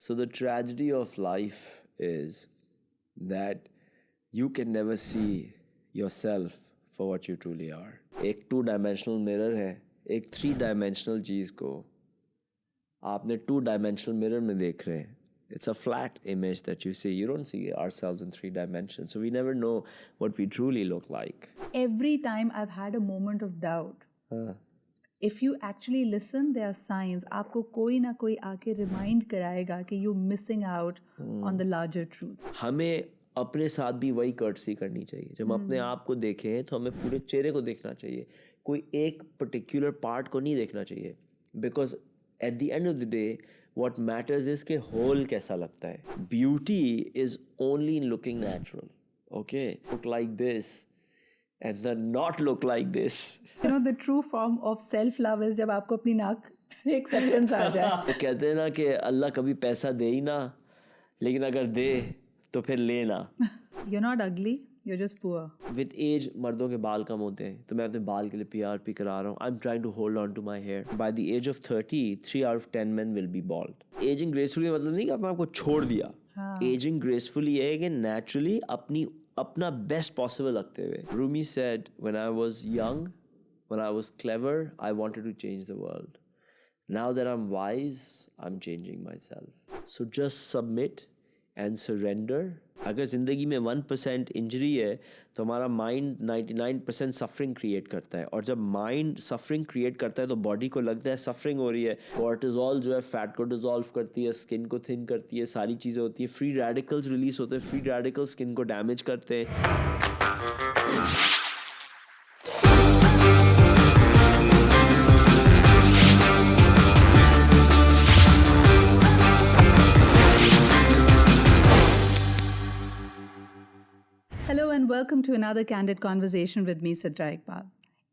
So the tragedy of life is that you can never see yourself for what you truly are. एक 2 dimensional mirror है, एक 3 dimensional चीज़ को आपने 2 dimensional mirror में देख रहे हैं. It's a flat image that you see. You don't see ourselves in 3 dimensions. So we never know what we truly look like. Every time I've had a moment of doubt, if you actually listen, there are signs. आपको कोई ना कोई आके remind कराएगा कि you're missing out on the larger truth. हमें अपने साथ भी वही कर्टसी करनी चाहिए. जब हम अपने आप को देखें तो हमें पूरे चेहरे को देखना चाहिए, कोई एक पर्टिकुलर पार्ट को नहीं देखना चाहिए. Because at the end of the day what matters is कि होल कैसा लगता है. Beauty is only in looking natural. Okay, look like this and then not look like this. You know, the true form of self-love is जब आपको अपनी नाक से acceptance आ जाए. वो कहते हैं ना कि अल्लाह कभी पैसा दे ही ना, लेकिन अगर दे तो फिर लेना. You're not ugly, you're just poor. With age मर्दों के बाल कम होते हैं, तो मैं अपने बाल के लिए PRP करा रहा हूँ. I am trying to hold on to my hair. By the age of 30, 3 out of 10 men will be bald. Ageing gracefully मतलब नहीं कि आपने आपको छोड़ दिया. एजिंग ग्रेसफुली है कि नेचुरली अपना बेस्ट पॉसिबल रखते हुए. Rumi said when I was young, when I was clever, I wanted to change the world. Now that I'm wise, I'm changing myself. So just submit and surrender. अगर ज़िंदगी में 1% injury है तो हमारा mind 99% suffering create करता है. और जब माइंड सफरिंग क्रिएट करता है तो बॉडी को लगता है सफरिंग हो रही है. कॉर्टिजोल जो है फैट को डिजोल्व करती है, स्किन को थिन करती है, सारी चीज़ें होती है. फ्री रेडिकल्स रिलीज होते हैं. फ्री रेडिकल्स स्किन को डैमेज करते हैं. Hello and welcome to another candid conversation with me, Sidra Iqbal.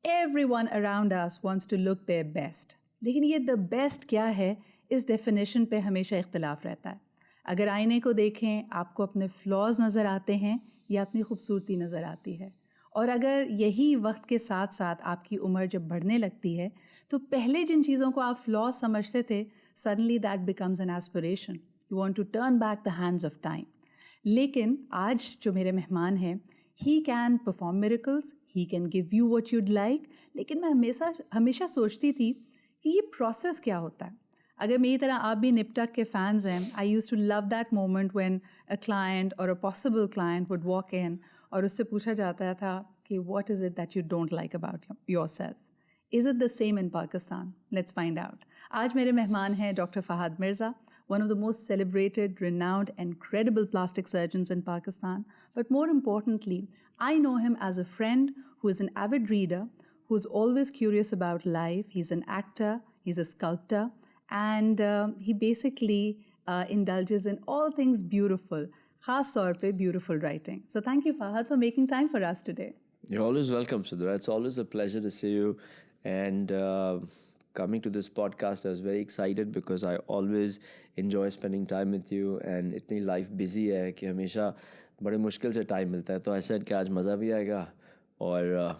Everyone around us wants to look their best. लेकिन ये the best क्या है, इस definition पे हमेशा इख्तिलाफ रहता है. अगर आईने को देखें, आपको अपने flaws नज़र आते हैं या अपनी खूबसूरती नज़र आती है. और अगर यही वक्त के साथ साथ आपकी उम्र जब बढ़ने लगती है, तो पहले जिन चीज़ों को आप flaws समझते थे, suddenly that becomes an aspiration. You want to turn back the hands of time. लेकिन आज जो मेरे मेहमान हैं, he can perform miracles, he can give you what you'd like. लेकिन मैं हमेशा सोचती थी कि ये प्रोसेस क्या होता है. अगर मेरी तरह आप भी निपटक के फैंस हैं, I use to love that moment when a client or a possible client would walk in और उससे पूछा जाता था कि what is it that you don't like about yourself. Is it the same in Pakistan? Let's find out. आज मेरे मेहमान हैं Dr. Fahad Mirza, one of the most celebrated, renowned and credible plastic surgeons in Pakistan. But more importantly, I know him as a friend who is an avid reader, who's always curious about life. He's an actor, he's a sculptor, and he basically indulges in all things beautiful, खास तौर पे beautiful writing. So thank you, Fahad, for making time for us today. You're always welcome, Sudhir. It's always a pleasure to see you. And coming to this podcast, I was very excited because I always enjoy spending time with you. And इतनी life busy है कि हमेशा बड़े मुश्किल से time मिलता है. तो I said कि आज मज़ा भी आएगा और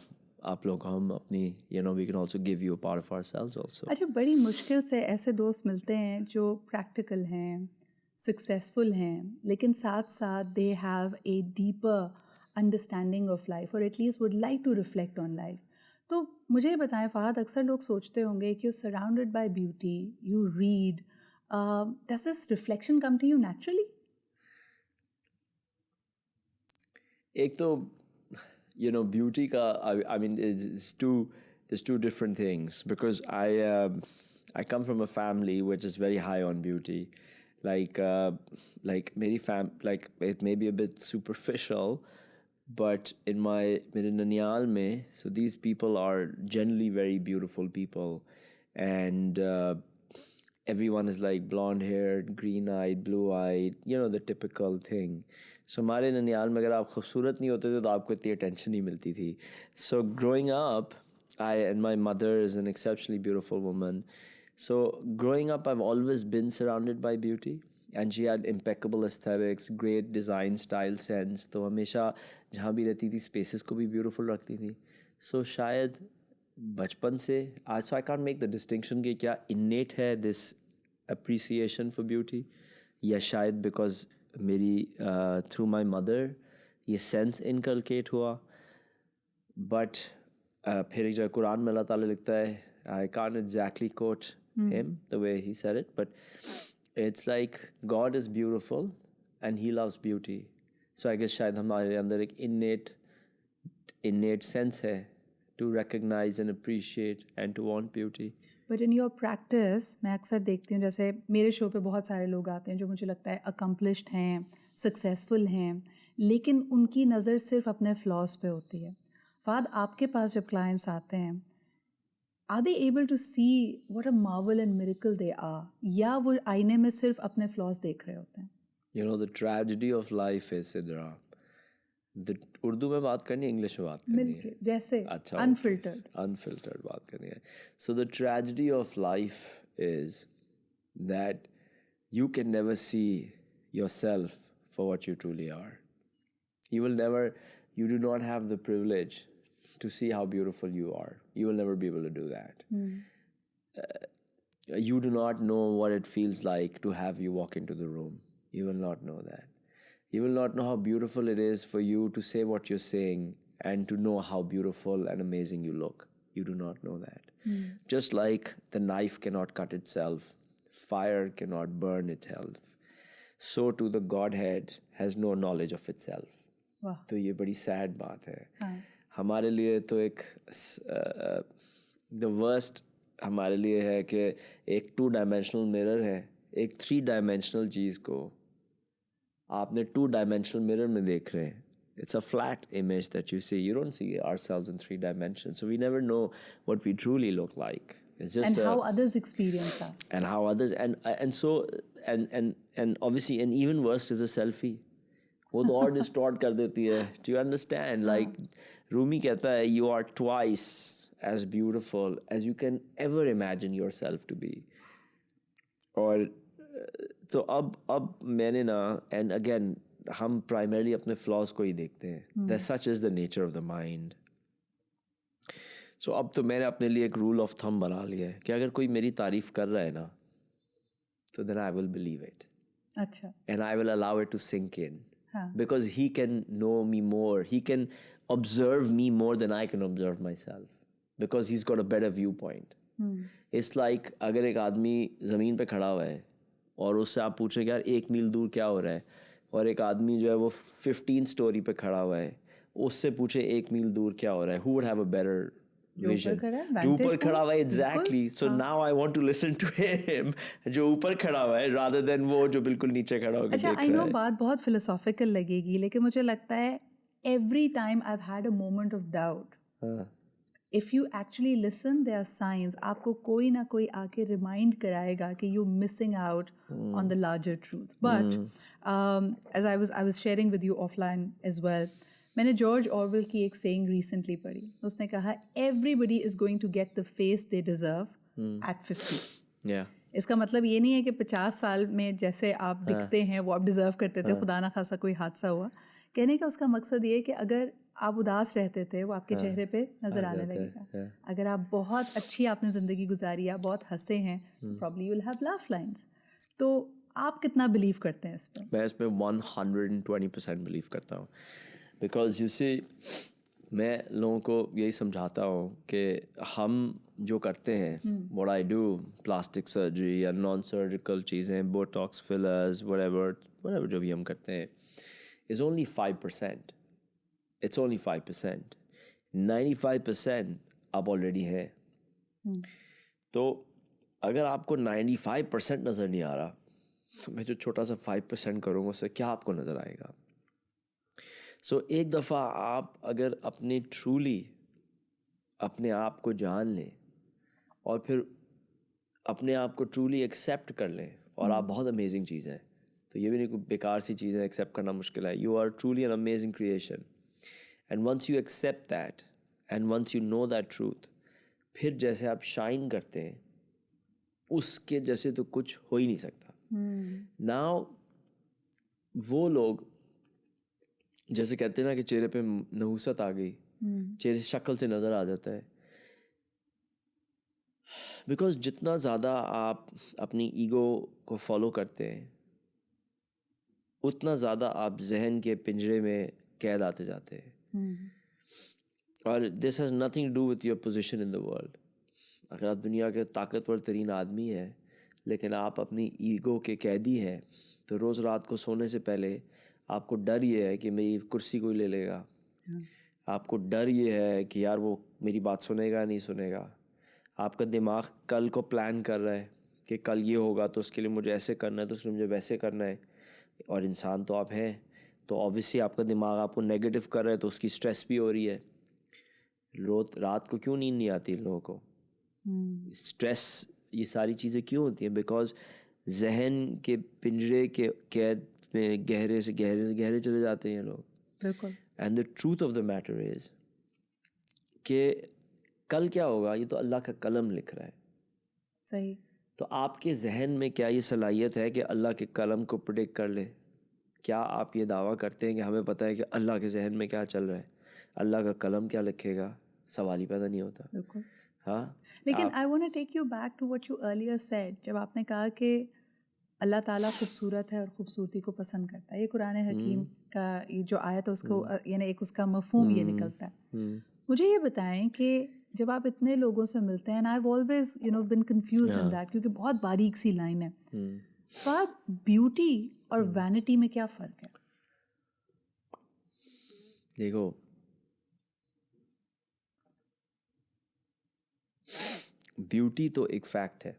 आप लोग हम अपनी we can also give you a part of ourselves also. अच्छा, बड़ी मुश्किल से ऐसे दोस्त मिलते हैं जो प्रैक्टिकल हैं, सक्सेसफुल हैं, लेकिन साथ साथ they have a deeper understanding of life or at least would like to reflect on life. तो मुझे बताएं फ़हद, अक्सर लोग सोचते होंगे कि you surrounded by beauty, you read, does this reflection come to you naturally? एक तो ब्यूटी का I mean there's two different things because I come from a family which is very high on beauty. Like it may be a bit superficial, but in मेरे ननियाल में, so these people are generally very beautiful people, and everyone is like blonde haired, green eyed, blue eyed, the typical thing. So हमारे ननियाल में अगर आप खूबसूरत नहीं होते थे तो आपको इतनी attention नहीं मिलती थी. So growing up, and my mother is an exceptionally beautiful woman. So growing up, I've always been surrounded by beauty. And she had impeccable aesthetics, great design, style sense. तो हमेशा जहाँ भी रहती थी spaces को भी beautiful रखती थी. So शायद बचपन से आज, so I can't make the distinction कि क्या innate है this appreciation for beauty. या शायद बिकॉज मेरी थ्रू माई मदर ये सेंस इनकलकेट हुआ. बट फिर एक जगह कुरान में अल्लाह ताला लिखता है, I can't exactly quote him the way he said it, but it's like God is beautiful and he loves beauty. So I guess शायद हमारे अंदर एक innate sense है to recognize and appreciate and to want beauty. But in your practice मैं अक्सर देखती हूँ, जैसे मेरे शो पे बहुत सारे लोग आते हैं जो मुझे लगता है अकम्पलिश्ड हैं, सक्सेसफुल हैं, लेकिन उनकी नज़र सिर्फ अपने फ्लॉज पे होती है. फाद, आपके पास जब क्लाइंट्स आते हैं, are they able to see what a marvel and miracle they are, या वो आईने में सिर्फ अपने फ्लॉज देख रहे होते हैं? You know, the tragedy of life is, Sidra, Urdu में बात करनी है, इंग्लिश में बात करनी है? मिलके जैसे अच्छा, अनफिल्टर्ड बात करनी है. So the tragedy of life is that you can never see yourself for what you truly are. You will never, you do not have the privilege to see how beautiful you are. You will never be able to do that. You do not know what it feels like to have you walk into the room. You will not know that. You will not know how beautiful it is for you to say what you're saying and to know how beautiful and amazing you look. You do not know that. Just like the knife cannot cut itself, fire cannot burn itself, so too the Godhead has no knowledge of itself. वाह. तो ये बड़ी sad बात है. हाँ. हमारे लिए तो एक द वर्स्ट हमारे लिए है कि एक 2 डायमेंशनल मिरर है, एक 3 डायमेंशनल चीज़ को आपने 2 डायमेंशनल मिरर में देख रहे हैं. It's a flat image that you see. You don't see ourselves in 3 dimensions. So we never know what we truly look like. It's just And how others experience us. And how others and so and obviously and even worse is a selfie. वो तो और distort कर देती है. Do you understand? Like Rumi कहता है, you are twice as beautiful as you can ever imagine yourself to be. और तो अब मैंने ना, एंड अगेन हम प्राइमरली अपने फ्लॉज को ही देखते हैं. That such is the nature of the mind. So अब तो मैंने अपने लिए एक रूल ऑफ थंब बना लिया है कि अगर कोई मेरी तारीफ कर रहा है ना, तो then I will believe it. अच्छा. And I will allow it to sink in, हाँ. Because he can know me more, he can observe me more than I can observe myself, because he is got a better viewpoint. It's like अगर एक आदमी ज़मीन पे खड़ा हुआ है और उससे आप पूछें कि यार 1 मील दूर क्या हो रहा है, और एक आदमी जो है वो 15 स्टोरी पे खड़ा हुआ है, उससे पूछे 1 मील दूर क्या हो रहा है, who would have a better vision? जो ऊपर खड़ा हुआ है, exactly. So now I want to listen to him, जो ऊपर खड़ा हुआ है, रादर देन वो जो बिल्कुल नीचे खड़ा होकर देख रहा है. आई नो बात बहुत फिलोसॉफिकल लगेगी, लेकिन मुझे लगता है every time I have had a moment of doubt, if you actually listen there are science. आपको कोई ना कोई आके रिमाइंड कराएगा कि you missing out on the larger truth. But as I was sharing with you offline as well, मैंने George Orwell की एक सेइंग रिसेंटली पढ़ी. उसने कहा, everybody is going to get the face they deserve at 50. इसका मतलब ये नहीं है कि 50 साल में जैसे आप दिखते हैं वो आप डिज़र्व करते थे, खुदा ना खासा कोई हादसा हुआ. कहने का उसका मकसद ये है कि अगर आप उदास रहते थे वो आपके चेहरे पे नज़र आने लगेगा. अगर आप बहुत अच्छी आपने ज़िंदगी गुजारी, आप बहुत हंसे हैं, probably you will have laugh lines. तो आप कितना बिलीव करते हैं इस पर? मैं इसमें 120% बिलीव करता हूँ. बिकॉज यू सी, मैं लोगों को यही समझाता हूँ कि हम जो करते हैं, what I do, plastic surgery या नॉन सर्जिकल चीज़ें, बोटॉक्स, फिलर्स, व्हाटएवर जो भी हम करते हैं, is only 5%. It's only 5%. 95% आप ऑलरेडी हैं. तो अगर आपको 95% नज़र नहीं आ रहा, तो मैं जो छोटा सा 5% करूँगा उससे क्या आपको नज़र आएगा? सो एक दफ़ा आप अगर अपने ट्रूली अपने आप को जान लें और फिर अपने आप को ट्रूली एक्सेप्ट कर लें, और आप बहुत अमेजिंग चीज़ हैं, तो ये भी नहीं कोई बेकार सी चीज़ें एक्सेप्ट करना मुश्किल है. You are truly an amazing creation, and once you accept that and once you know that truth, फिर जैसे आप शाइन करते हैं उसके जैसे तो कुछ हो ही नहीं सकता. नाउ वो लोग जैसे कहते हैं ना कि चेहरे पे नहूसत आ गई, चेहरे शक्ल से नज़र आ जाता है, बिकॉज जितना ज़्यादा आप अपनी ईगो को फॉलो करते हैं उतना ज़्यादा आप जहन के पिंजरे में कैद आते जाते हैं। और this has nothing to do with your position in the world. अगर आप दुनिया के ताकतवर तरीन आदमी हैं लेकिन आप अपनी ईगो के कैदी हैं, तो रोज़ रात को सोने से पहले आपको डर ये है कि मेरी कुर्सी कोई ले लेगा, आपको डर ये है कि यार वो मेरी बात सुनेगा नहीं सुनेगा। आपका दिमाग कल को प्लान कर रहा है कि कल ये होगा तो उसके लिए मुझे ऐसे करना है, तो उसके लिए मुझे वैसे करना है। और इंसान तो आप हैं, तो ऑब्वियसली आपका दिमाग आपको नेगेटिव कर रहा है, तो उसकी स्ट्रेस भी हो रही है। रात को क्यों नींद नहीं आती इन लोगों को? स्ट्रेस, ये सारी चीज़ें क्यों होती हैं? बिकॉज जहन के पिंजरे के कैद में गहरे से गहरे चले जाते हैं लोग। बिल्कुल। And the truth of the matter is कि कल क्या होगा ये तो अल्लाह का कलम लिख रहा है। सही। तो आपके जहन में क्या ये सलाहियत है कि अल्लाह के कलम को प्रेडिक्ट कर ले? क्या आप ये दावा करते हैं कि हमें पता है कि अल्लाह के जहन में क्या चल रहा है, अल्लाह का कलम क्या लिखेगा? सवाल ही पैदा नहीं होता। बिल्कुल। हाँ, लेकिन I want to take you back to what you earlier said, जब आपने कहा कि अल्लाह ताला खूबसूरत है और खूबसूरती को पसंद करता है। ये कुरान हकीम का ये जो आयत है उसको यानी एक उसका मफहूम ये निकलता है। मुझे ये बताएं कि जब आप इतने लोगों से मिलते हैं, and I have always been confused in that, क्योंकि बहुत बारीक सी लाइन है, पर ब्यूटी और वैनिटी में क्या फ़र्क है? देखो, ब्यूटी तो एक फैक्ट है,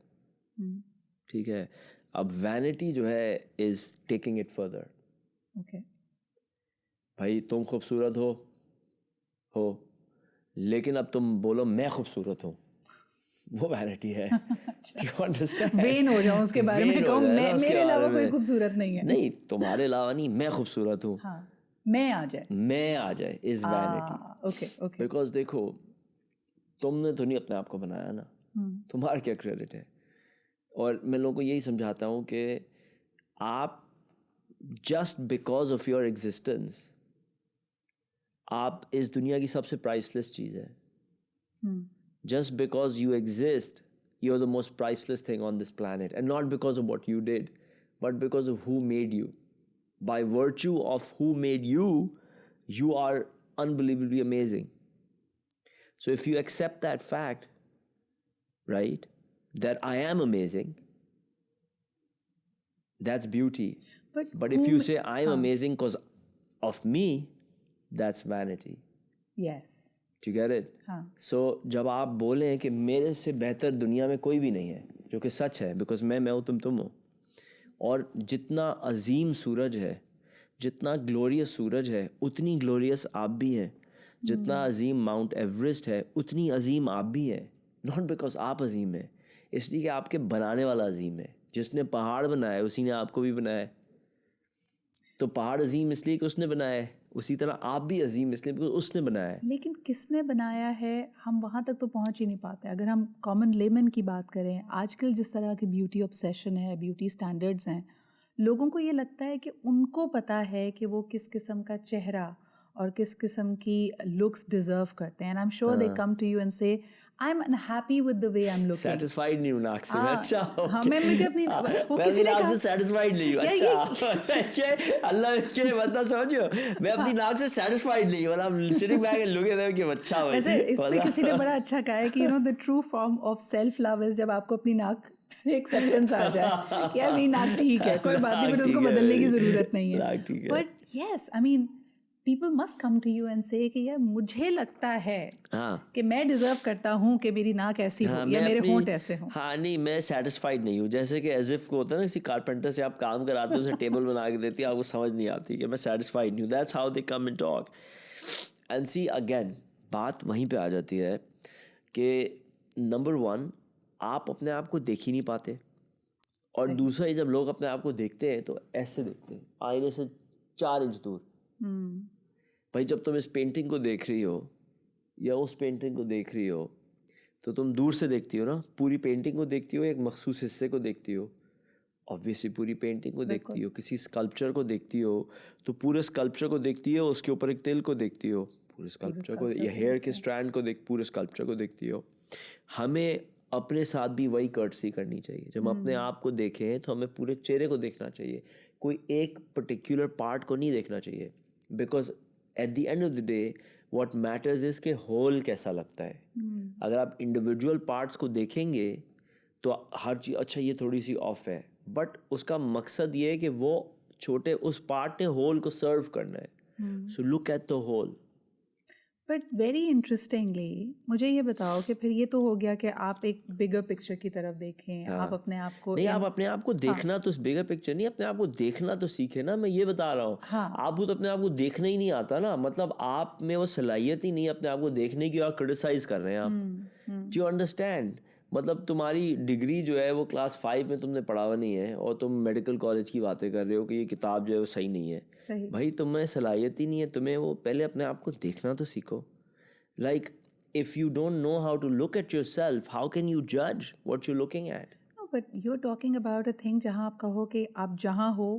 ठीक है। अब वैनिटी जो है is taking it further. Okay. भाई तुम खूबसूरत हो लेकिन अब तुम बोलो मैं खूबसूरत हूँ, वो वैनिटी है। Do you understand? वेन हो जाऊं उसके बारे में, Vain हो कहूं जाए ना मैं उसके मेरे अलावा बारे कोई में। खूबसूरत नहीं है। नहीं, तुम्हारे अलावा नहीं, मैं खूबसूरत हूँ। हाँ, मैं आ जाए is vanity. Okay okay. Because देखो, तुमने तो नहीं अपने आप को बनाया ना, तुम्हारा क्या क्रेडिट है? और मैं लोगों को यही समझाता हूँ कि आप just because of your existence आप इस दुनिया की सबसे प्राइसलेस चीज़ है। Just because you exist, you're the most priceless thing on this planet. And not because of what you did, but because of who made you. By virtue of who made you, you are unbelievably amazing. So if you accept that fact, right, that I am amazing, that's beauty. But if you say I'm amazing because of me, that's vanity. Yes. Do you get it? हाँ. So जब आप बोलें कि मेरे से बेहतर दुनिया में कोई भी नहीं है, जो कि सच है, बिकॉज मैं हूँ, तुम हो, और जितना अजीम सूरज है, जितना ग्लोरियस सूरज है, उतनी ग्लोरियस आप भी हैं। जितना अजीम माउंट एवरेस्ट है, उतनी अजीम आप भी हैं। नॉट बिकॉज आप अजीम हैं, इसलिए कि आपके बनाने वाला अजीम है। जिसने पहाड़ बनाया उसी ने आपको भी बनाया है। तो पहाड़ अजीम इसलिए कि उसने बनाया है, उसी तरह आप भी अजीम इसलिए कि उसने बनाया है। लेकिन किसने बनाया है, हम वहाँ तक तो पहुँच ही नहीं पाते। अगर हम कॉमन लेमन की बात करें, आजकल जिस तरह की ब्यूटी ऑब्सेशन है, ब्यूटी स्टैंडर्ड्स हैं, लोगों को ये लगता है कि उनको पता है कि वो किस किस्म का चेहरा और किस किस्म की लुक्स डिजर्व करते हैं। And I am sure they come to you and say I am unhappy with the way I am looking. Satisfied नहीं हूं नाक से मैं। अच्छा, हाँ, मैं मुझे अपनी वो मैं किसी ने नाक कहा से सेटिस्फाइड नहीं हूं। अच्छा, अल्लाह के बता, समझो, मैं अपनी नाक से सेटिस्फाइड नहीं हूं। मतलब sitting back and looking at कि अच्छा भाई। वैसे इस पे किसी ने बड़ा अच्छा कहा है कि the true form of self love is जब आपको अपनी नाक से एक्सेप्टेंस आ जाए कि यार मेरी नाक ठीक है, कोई बात नहीं, बट उसको बदलने की जरूरत नहीं है। But yes, I mean people must come to you and say कि यार मुझे लगता है कि मैं डिजर्व करता हूँ कि मेरी नाक ऐसी हो या मेरे होंठ ऐसे हो। हाँ, नहीं, मैं सेटिस्फाइड नहीं हूँ। जैसे कि एज इफ को होता है ना, किसी कारपेंटर से आप काम कराते हो, उसे टेबल बना के देती है, आपको समझ नहीं आती कि मैं सेटिस्फाइड नहीं हूँ। That's how they come and talk and see again. बात वहीं पे आ जाती है कि नंबर 1, आप अपने आप को देख ही नहीं पाते, और दूसरा, जब लोग अपने आप को देखते हैं तो ऐसे देखते हैं, आईने से 4 इंच दूर। भाई जब तुम इस पेंटिंग को देख रही हो या उस पेंटिंग को देख रही हो, तो तुम दूर से देखती हो ना, पूरी पेंटिंग को देखती हो, एक मखसूस हिस्से को देखती हो। ऑब्वियसली पूरी पेंटिंग को देखती हो। किसी स्कल्पचर को देखती हो तो पूरे स्कल्पचर को देखती हो, उसके ऊपर एक तिल को देखती हो, पूरे स्कल्पचर को, या हेयर के स्ट्रैंड को पूरे स्कल्पचर को देखती हो। हमें अपने साथ भी वही कर्टसी करनी चाहिए। जब हम अपने आप को देखें तो हमें पूरे चेहरे को देखना चाहिए कोई एक पर्टिकुलर पार्ट को नहीं देखना चाहिए, because at the end of the day what matters is के होल कैसा लगता है. अगर आप इंडिविजुअल पार्ट्स को देखेंगे तो हर चीज़ अच्छा ये थोड़ी सी ऑफ है, बट उसका मकसद ये है कि वो छोटे उस पार्ट ने होल को सर्व करना है. So look at the whole. But very interestingly मुझे ये बताओ कि फिर ये तो हो गया कि आप एक बिगर पिक्चर की तरफ देखें, आप अपने आप को नहीं, आप अपने आप को देखना तो बिगर पिक्चर नहीं, अपने आप को देखना तो सीखे ना. मैं ये बता रहा हूँ. आपको तो अपने आप को देखना ही नहीं आता ना, मतलब आप में वो सलाहियत ही नहीं है अपने आप को देखने की, और क्रिटिसाइज कर रहे हैं आप. Do you understand? मतलब तुम्हारी डिग्री जो है वो क्लास 5 में तुमने पढ़ा हुआ नहीं है, और तुम मेडिकल कॉलेज की बातें कर रहे हो कि ये किताब जो है वो सही नहीं है. सही. भाई तुम्हें सलाहियत ही नहीं है, तुम्हें वो पहले अपने आप को देखना तो सीखो. Like, if you don't know how to look at yourself, how can you judge what you're looking at? No, but you're talking about a thing जहाँ आप कहो कि आप जहाँ हो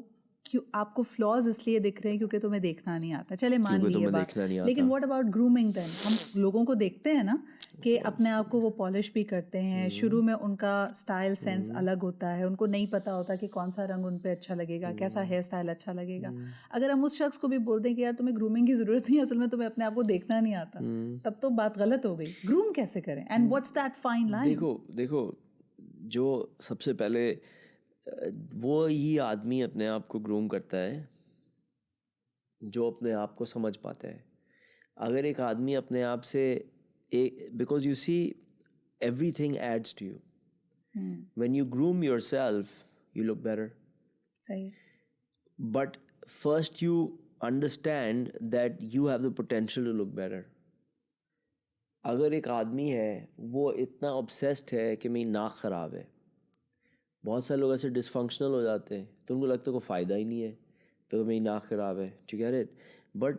क्यों आपको फ्लॉज इसलिए दिख रहे हैं क्योंकि तुम्हें देखना नहीं आता. चले मान क्योंकि लिए तुम्हें बात, देखना नहीं लेकिन आता. What about grooming then? हम लोगों को देखते हैं ना कि अपने आप को वो पॉलिश भी करते हैं. शुरू में उनका स्टाइल सेंस अलग होता है, उनको नहीं पता होता कि कौन सा रंग उन पे अच्छा लगेगा, कैसा हेयर स्टाइल अच्छा लगेगा. अगर हम उस शख्स को भी बोल दें कि यार तुम्हें ग्रूमिंग की ज़रूरत नहीं, असल में तुम्हें अपने आप को देखना नहीं आता, तब तो बात गलत हो गई. ग्रूम कैसे करें, and what's that fine line? देखो जो सबसे पहले वो ही आदमी अपने आप को ग्रूम करता है जो अपने आप को समझ पाता है. अगर एक आदमी अपने आप से because you see everything adds to you. When you groom yourself you look better. सही. But first you understand that you have the potential to look better. अगर एक आदमी है वो इतना ऑब्सेस्ड है कि मेरी नाक ख़राब है, बहुत सारे लोग ऐसे डिसफंक्शनल हो जाते हैं तो उनको लगता है कोई फ़ायदा ही नहीं है, तो मेरी नाक ख़राब है. ठीक है. बट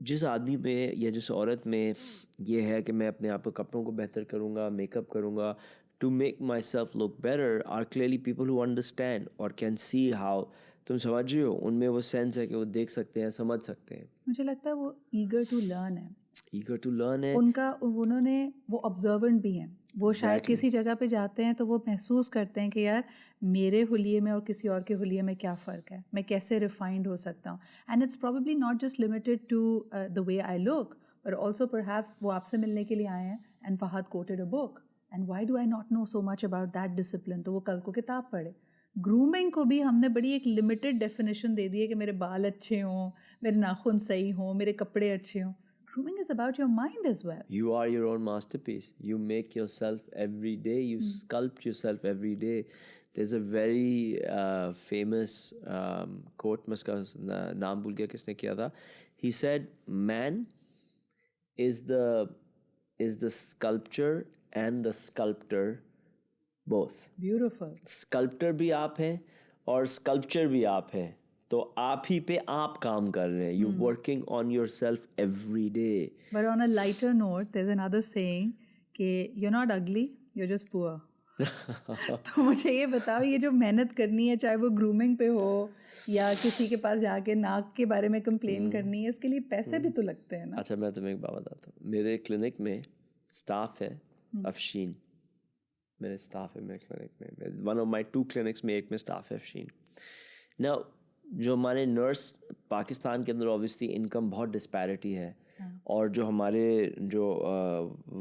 जिस आदमी में या जिस औरत में ये है कि मैं अपने आप को कपड़ों को बेहतर करूँगा, मेकअप करूँगा to make myself look better, are clearly people who understand और कैन सी हाउ. तुम समझ रहे हो, उनमें वो सेंस है कि वो देख सकते हैं, समझ सकते हैं. मुझे लगता है वो ईगर टू लर्न है. ईगर टू लर्न है. उन्होंने वो ऑब्जर्वेंट भी हैं. वो शायद किसी जगह पे जाते हैं तो वो महसूस करते हैं कि यार मेरे हुलिये में और किसी और के हुलिये में क्या फ़र्क है, मैं कैसे रिफाइंड हो सकता हूँ. And it's probably not just limited to the way I look, but also perhaps वो आपसे मिलने के लिए आए हैं and Fahad quoted a book, and why do I not know so much about that discipline, तो वो कल को किताब पढ़े. ग्रूमिंग को भी हमने बड़ी एक लिमिटेड डेफिनेशन दे दी है कि मेरे बाल अच्छे हों, मेरे नाखून सही हों, मेरे कपड़े अच्छे हों. Grooming is about your mind as well. You are your own masterpiece. You make yourself every day. You sculpt yourself every day. There's a very famous quote, मैं उसका नाम भूल गया किसने किया था. He said, "Man is the sculpture and the sculptor both." Beautiful. Sculptor भी आप हैं और sculpture भी आप हैं. तो आप ही पे आप काम कर रहे हैं. You're working on yourself every day. But on a lighter note, there's another saying कि you're not ugly, you're just poor. तो मुझे ये बताओ, ये जो मेहनत करनी है, चाहे वो ग्रूमिंग पे हो या किसी के पास जाके नाक के बारे में कंप्लेन करनी है, इसके लिए पैसे भी तो लगते हैं ना. अच्छा, मैं तुम्हें एक बात बताता हूँ. मेरे क्लिनिक में स्टाफ है अफशीन. मेरे स्टाफ है मेरे क्लिनिक में. वन ऑफ माई 2 क्लिनिक्स में एक में स्टाफ है अफशीन. ना जो हमारे नर्स पाकिस्तान के अंदर ऑब्वियसली इनकम बहुत डिस्पैरिटी है. और जो हमारे जो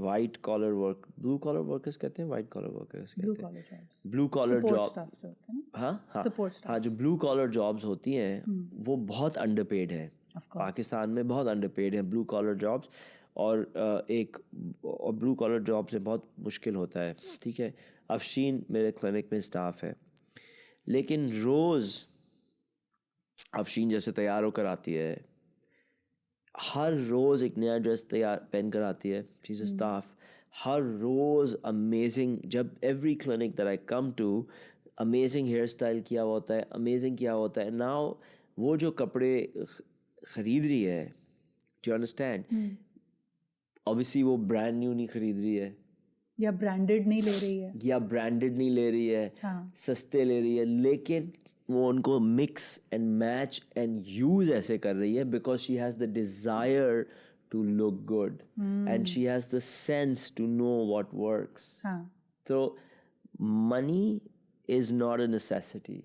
white collar work, blue collar workers कहते हैं, वाइट कॉलर वर्कर्स कहते हैं, ब्लू कॉलर जॉब. हाँ, जो ब्लू कॉलर जॉब्स होती हैं वो बहुत अंडरपेड है. पाकिस्तान में बहुत अंडरपेड है ब्लू कॉलर जॉब्स. और ब्लू कॉलर जॉब से बहुत मुश्किल होता है. ठीक है. अफशीन मेरे क्लिनिक में स्टाफ है, लेकिन रोज़ अफशीन जैसे तैयार होकर आती है, हर रोज़ एक नया ड्रेस तैयार पहन कर आती है. She is a staff. हर रोज़ अमेजिंग, जब every clinic that I come to amazing hair style किया हुआ होता है, अमेजिंग किया होता है. नाउ वो जो कपड़े ख़रीद रही है, डू यू अंडरस्टैंड, ऑब्वियसली वो ब्रांड न्यू नहीं ख़रीद रही है, या ब्रांडेड नहीं ले रही है, हाँ. सस्ते ले रही है, लेकिन वो उनको mix and match and use ऐसे कर रही है because she has the desire to look good and she has the sense to know what works. तो money is not a necessity.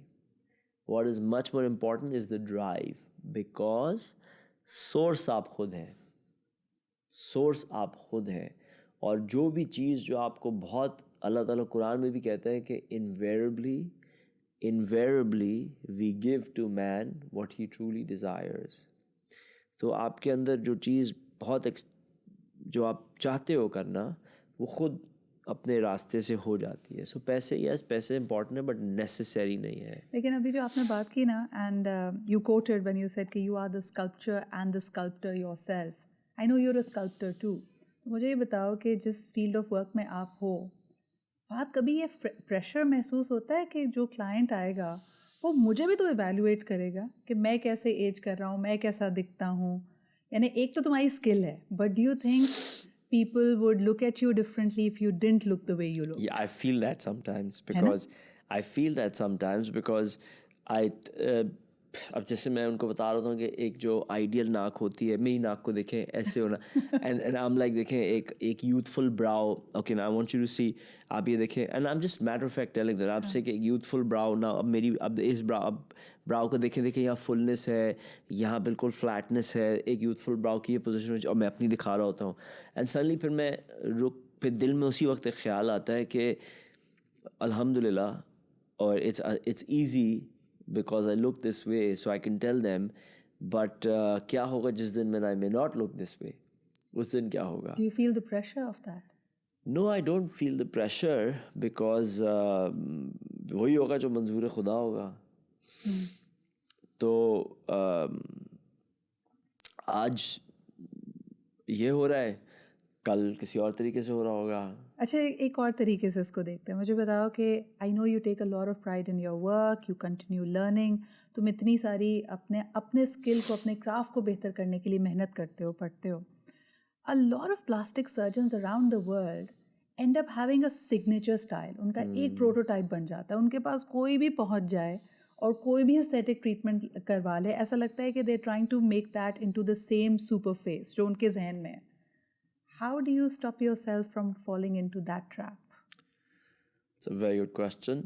what is much more important is the drive, because source आप खुद हैं, source आप खुद हैं. और जो भी चीज़ जो आपको बहुत, अल्लाह ताला कुरान में भी कहता है कि invariably we give to man what he truly desires. तो आपके अंदर जो चीज़ बहुत जो आप चाहते हो करना, वो खुद अपने रास्ते से हो जाती है. सो पैसे, यस पैसे इंपॉर्टेंट है बट नेसेसरी नहीं है. लेकिन अभी जो आपने बात की ना, and you quoted when you said कि you are the sculpture and the sculptor yourself. I know you are a sculptor too. तो मुझे ये बताओ कि जिस फील्ड ऑफ वर्क में आप हो, बात कभी ये प्रेशर महसूस होता है कि जो क्लाइंट आएगा वो मुझे भी तो इवैल्यूएट करेगा कि मैं कैसे एज कर रहा हूँ, मैं कैसा दिखता हूँ. यानी एक तो तुम्हारी स्किल है, but do you think people would look at you differently if you didn't look the way you look? Yeah, I feel that sometimes because अब जैसे मैं उनको बता रहा हूँ कि एक जो आइडियल नाक होती है, मेरी नाक को देखें ऐसे होना, एंड आई एम लाइक देखें एक यूथफुल ब्राउ, ओके ना, आई वांट यू टू सी, आप ये देखें, and I am just matter of fact telling that आपसे कि एक यूथफुल ब्राउ ना, अब इस ब्राउ को देखें यहाँ फुलनेस है, यहाँ बिल्कुल फ्लैटनेस है, एक यूथफुल ब्राउ की ये पोजीशन है, और मैं अपनी दिखा रहा होता हूँ, एंड सडनली फिर दिल में उसी वक्त एक ख्याल आता है कि अल्हम्दुलिल्लाह, और it's easy because I look this way, so I can tell them, but क्या होगा जिस दिन when I may not look this way, उस दिन क्या होगा? Do you feel the pressure of that? No, I don't feel the pressure because वही होगा जो मंजूर खुदा होगा. तो आज ये हो रहा है, कल किसी और तरीके से हो रहा होगा. अच्छा, एक और तरीके से इसको देखते हैं. मुझे बताओ कि I know you take a lot of pride in your work, you continue learning. तुम इतनी सारी अपने स्किल को, अपने क्राफ्ट को बेहतर करने के लिए मेहनत करते हो, पढ़ते हो. अ lot of plastic surgeons around the world and up having a signature style. उनका एक प्रोटोटाइप बन जाता है. उनके पास कोई भी पहुंच जाए और कोई भी एस्थेटिक ट्रीटमेंट करवा ले, ऐसा लगता है कि they are trying to make that into the same super face जो उनके जहन में है. How do you stop yourself from falling into that trap? It's a very good question.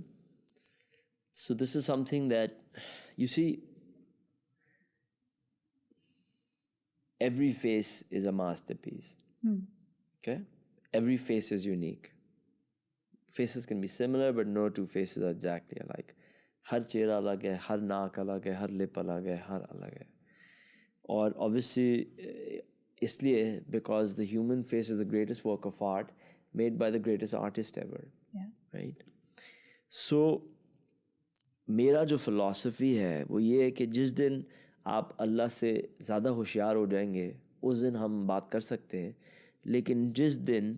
So this is something that, you see, every face is a masterpiece. Okay? Every face is unique. Faces can be similar, but no two faces are exactly alike. हर चेहरा अलग है, हर नाक अलग है, हर lip अलग है, हर अलग है. और obviously इसलिए because the human face is the greatest work of art made by the greatest artist ever. Yeah. Right? So मेरा जो philosophy है वो ये है कि जिस दिन आप अल्लाह से ज़्यादा होशियार हो जाएंगे उस दिन हम बात कर सकते हैं, लेकिन जिस दिन,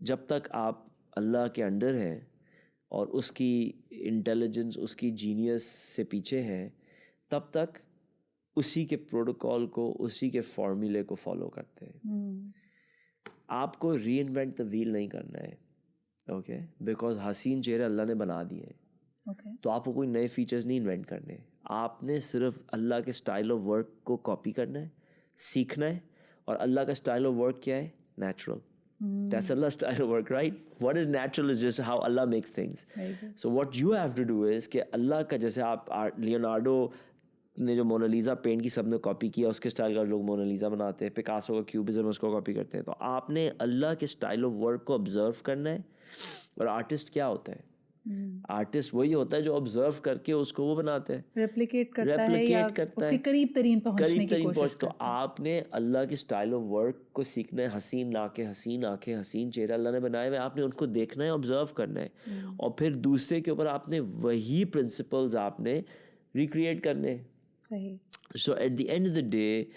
जब तक आप अल्लाह के अंडर हैं और उसकी इंटेलिजेंस, उसकी जीनियस से पीछे हैं, तब तक उसी के प्रोटोकॉल को, उसी के फॉर्मूले को फॉलो करते हैं. आपको री इन्वेंट द व्हील नहीं करना है, ओके, बिकॉज हसीन चेहरे अल्लाह ने बना दिए हैं. तो आपको कोई नए फीचर्स नहीं इन्वेंट करने. आपने सिर्फ अल्लाह के स्टाइल ऑफ वर्क को कॉपी करना है, सीखना है. और अल्लाह का स्टाइल ऑफ वर्क क्या है? Natural. That's Allah's style of work, right? What is natural is just how Allah makes things. So what you have to do is कि अल्लाह का, जैसे आप लियोनार्डो ने जो मोनालिसा पेंट की सबने कॉपी किया, उसके स्टाइल का लोग मोनालिसा बनाते हैं. पिकासो का क्यूबिज्म उसको कॉपी करते हैं. तो आपने अल्लाह के स्टाइल ऑफ वर्क को ऑब्जर्व करना है. और आर्टिस्ट क्या होता है? आर्टिस्ट वही होता है जो ऑब्जर्व करके उसको वो बनाते हैं, रेप्लिकेट करता है या उसके करीब तरीन पहुंचने की कोशिश करता है. तो आपने अल्लाह के स्टाइल ऑफ वर्क को सीखना है. हसीन नाकें, हसीन आंखें, हसीन चेहरा अल्लाह ने बनाए हुए, आपने उनको देखना है, ऑब्जर्व करना है. और फिर दूसरे के ऊपर आपने वही प्रिंसिपल्स आपने रिक्रिएट करने हैं. सही. So at the end of the day,